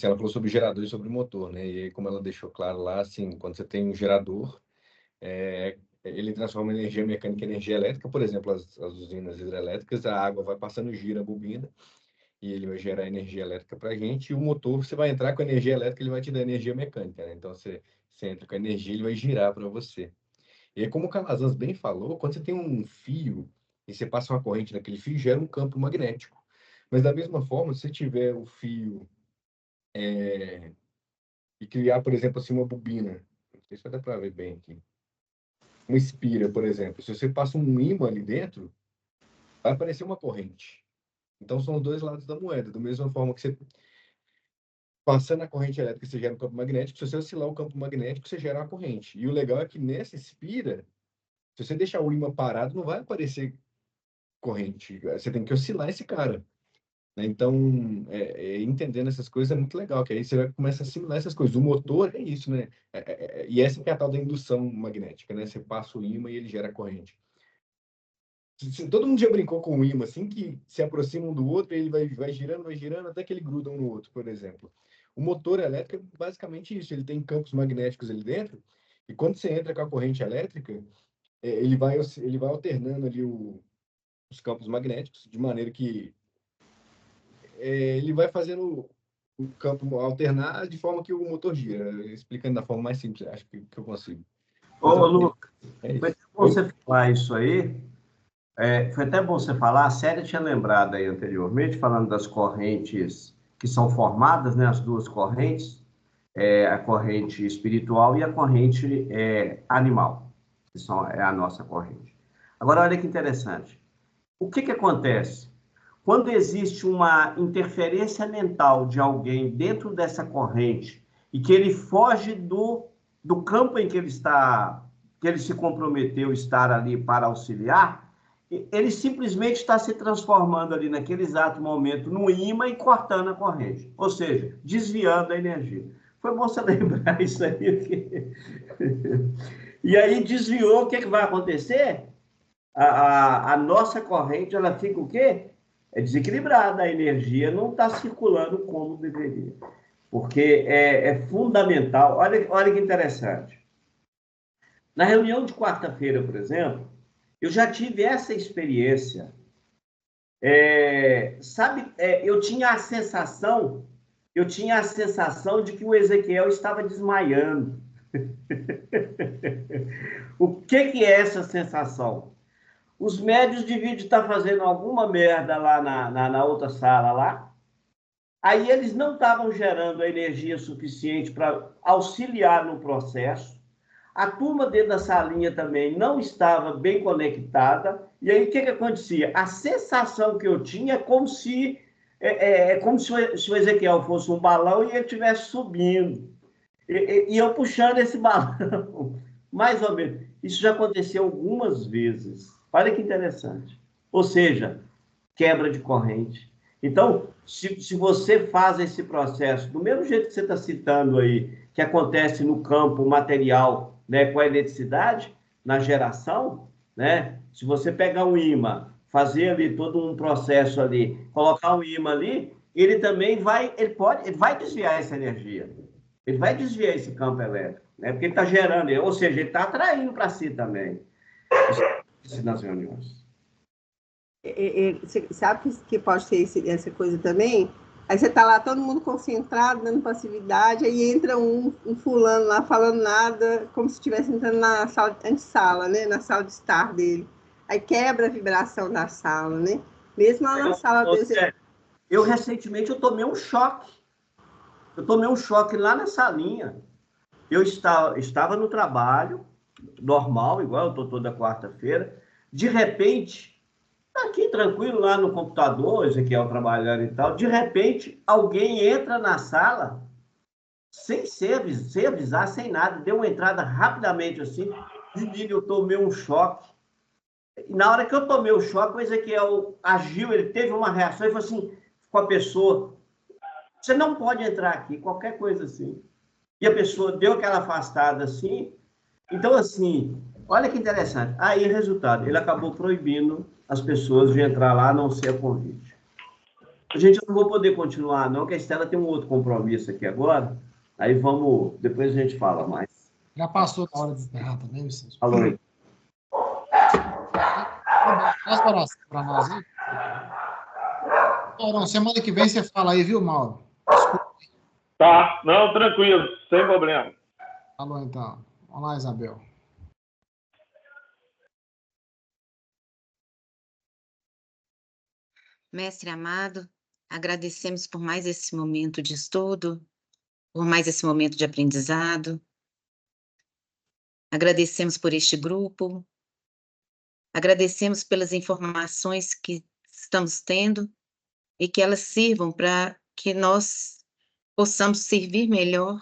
Ela falou sobre gerador e sobre motor, né? E aí, como ela deixou claro lá, assim, quando você tem um gerador, ele transforma energia mecânica em energia elétrica. Por exemplo, as usinas hidrelétricas, a água vai passando, gira a bobina, e ele vai gerar energia elétrica para a gente. E o motor, você vai entrar com energia elétrica, ele vai te dar energia mecânica, né? Então, você entra com energia, ele vai girar para você. E aí, como o Calazans bem falou, quando você tem um fio e você passa uma corrente naquele fio, gera um campo magnético. Mas, da mesma forma, se você tiver o fio e criar, por exemplo, assim, uma bobina, não sei se vai dar para ver bem aqui, uma espira, por exemplo, se você passa um ímã ali dentro, vai aparecer uma corrente. Então, são os dois lados da moeda. Da mesma forma que você, passando a corrente elétrica, você gera um campo magnético, se você oscilar o campo magnético, você gera uma corrente. E o legal é que nessa espira, se você deixar o ímã parado, não vai aparecer corrente. Você tem que oscilar esse cara. Então, entendendo essas coisas é muito legal, que aí você vai começar a assimilar essas coisas. O motor é isso, né? E essa que é a tal da indução magnética, né? Você passa o ímã e ele gera corrente. Todo mundo já brincou com o ímã, assim, que se aproxima um do outro, e ele vai girando, até que ele gruda um no outro, por exemplo. O motor elétrico é basicamente isso, ele tem campos magnéticos ali dentro, e quando você entra com a corrente elétrica, ele vai alternando ali os campos magnéticos, de maneira que ele vai fazendo o campo alternar de forma que o motor gira, explicando da forma mais simples, acho que eu consigo. Ô, Lucas, É foi isso. bom você falar isso aí. Foi até bom você falar, a Célia tinha lembrado aí anteriormente, falando das correntes que são formadas, né, as duas correntes, a corrente espiritual e a corrente animal, que é a nossa corrente. Agora, olha que interessante. O que acontece? Quando existe uma interferência mental de alguém dentro dessa corrente e que ele foge do campo em que ele está, que ele se comprometeu a estar ali para auxiliar, ele simplesmente está se transformando ali naquele exato momento no ímã e cortando a corrente, ou seja, desviando a energia. Foi bom você lembrar isso aí. E aí desviou, o que vai acontecer? A nossa corrente, ela fica o quê? Desequilibrada, a energia não está circulando como deveria. Porque é fundamental. Olha que interessante. Na reunião de quarta-feira, por exemplo, eu já tive essa experiência. Eu tinha a sensação de que o Ezequiel estava desmaiando. O que é essa sensação? Os médios deviam estar fazendo alguma merda lá na outra sala lá. Aí eles não estavam gerando a energia suficiente para auxiliar no processo. A turma dentro da salinha também não estava bem conectada. E aí o que acontecia? A sensação que eu tinha é como se o Ezequiel fosse um balão e ele estivesse subindo. E eu puxando esse balão. Mais ou menos. Isso já aconteceu algumas vezes. Olha que interessante. Ou seja, quebra de corrente. Então, se você faz esse processo, do mesmo jeito que você está citando aí, que acontece no campo material, né, com a eletricidade, na geração, né, se você pegar um ímã, fazer ali todo um processo ali, colocar um ímã ali, ele também vai desviar essa energia. Ele vai desviar esse campo elétrico, né, porque ele está gerando, ou seja, ele está atraindo para si também. Isso nas reuniões. Você sabe que pode ter essa coisa também? Aí você está lá, todo mundo concentrado, dando passividade, aí entra um fulano lá falando nada, como se estivesse entrando na sala, antessala, né? Na sala de estar dele. Aí quebra a vibração da sala, né? Mesmo lá na sala dele. Eu recentemente eu tomei um choque. Eu tomei um choque lá na salinha. Eu estava no trabalho, normal, igual eu estou toda quarta-feira. De repente, aqui tranquilo, lá no computador, Ezequiel trabalhando e tal, de repente, alguém entra na sala sem avisar, sem nada, deu uma entrada rapidamente assim, menino, eu tomei um choque. E na hora que eu tomei o choque, o Ezequiel agiu, ele teve uma reação e falou assim com a pessoa, você não pode entrar aqui, qualquer coisa assim. E a pessoa deu aquela afastada assim. Então, assim, olha que interessante. Aí, resultado, ele acabou proibindo as pessoas de entrar lá, a não ser a convite. Gente, eu não vou poder continuar, não, que a Estela tem um outro compromisso aqui agora. Aí vamos, depois a gente fala mais. Já passou da hora de encerrar também, Vicente? Falou aí. Faz uma oração para nós aí. Maurão, semana que vem você fala aí, viu, Mauro? Desculpa. Tá, não, tranquilo, sem problema. Falou então. Vamos lá, Isabel. Mestre amado, agradecemos por mais esse momento de estudo, por mais esse momento de aprendizado. Agradecemos por este grupo. Agradecemos pelas informações que estamos tendo e que elas sirvam para que nós possamos servir melhor,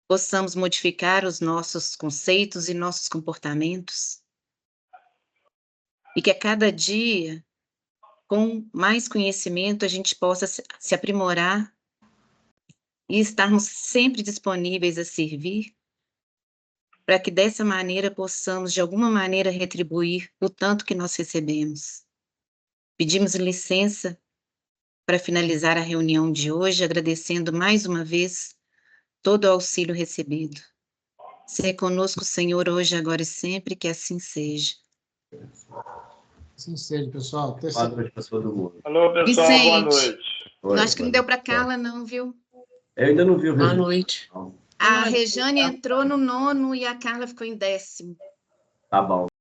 possamos modificar os nossos conceitos e nossos comportamentos. E que a cada dia, com mais conhecimento, a gente possa se aprimorar e estarmos sempre disponíveis a servir, para que dessa maneira possamos, de alguma maneira, retribuir o tanto que nós recebemos. Pedimos licença para finalizar a reunião de hoje, agradecendo mais uma vez todo o auxílio recebido. Seja conosco, Senhor, hoje, agora e sempre, que assim seja. Assim seja, pessoal. Boa noite para todo mundo. Alô, pessoal, Vicente, boa noite. Eu acho que não deu para Carla, não, viu? Eu ainda não vi o Boa resultado. noite. A Rejane entrou no 9º e a Carla ficou em 10º. Tá bom.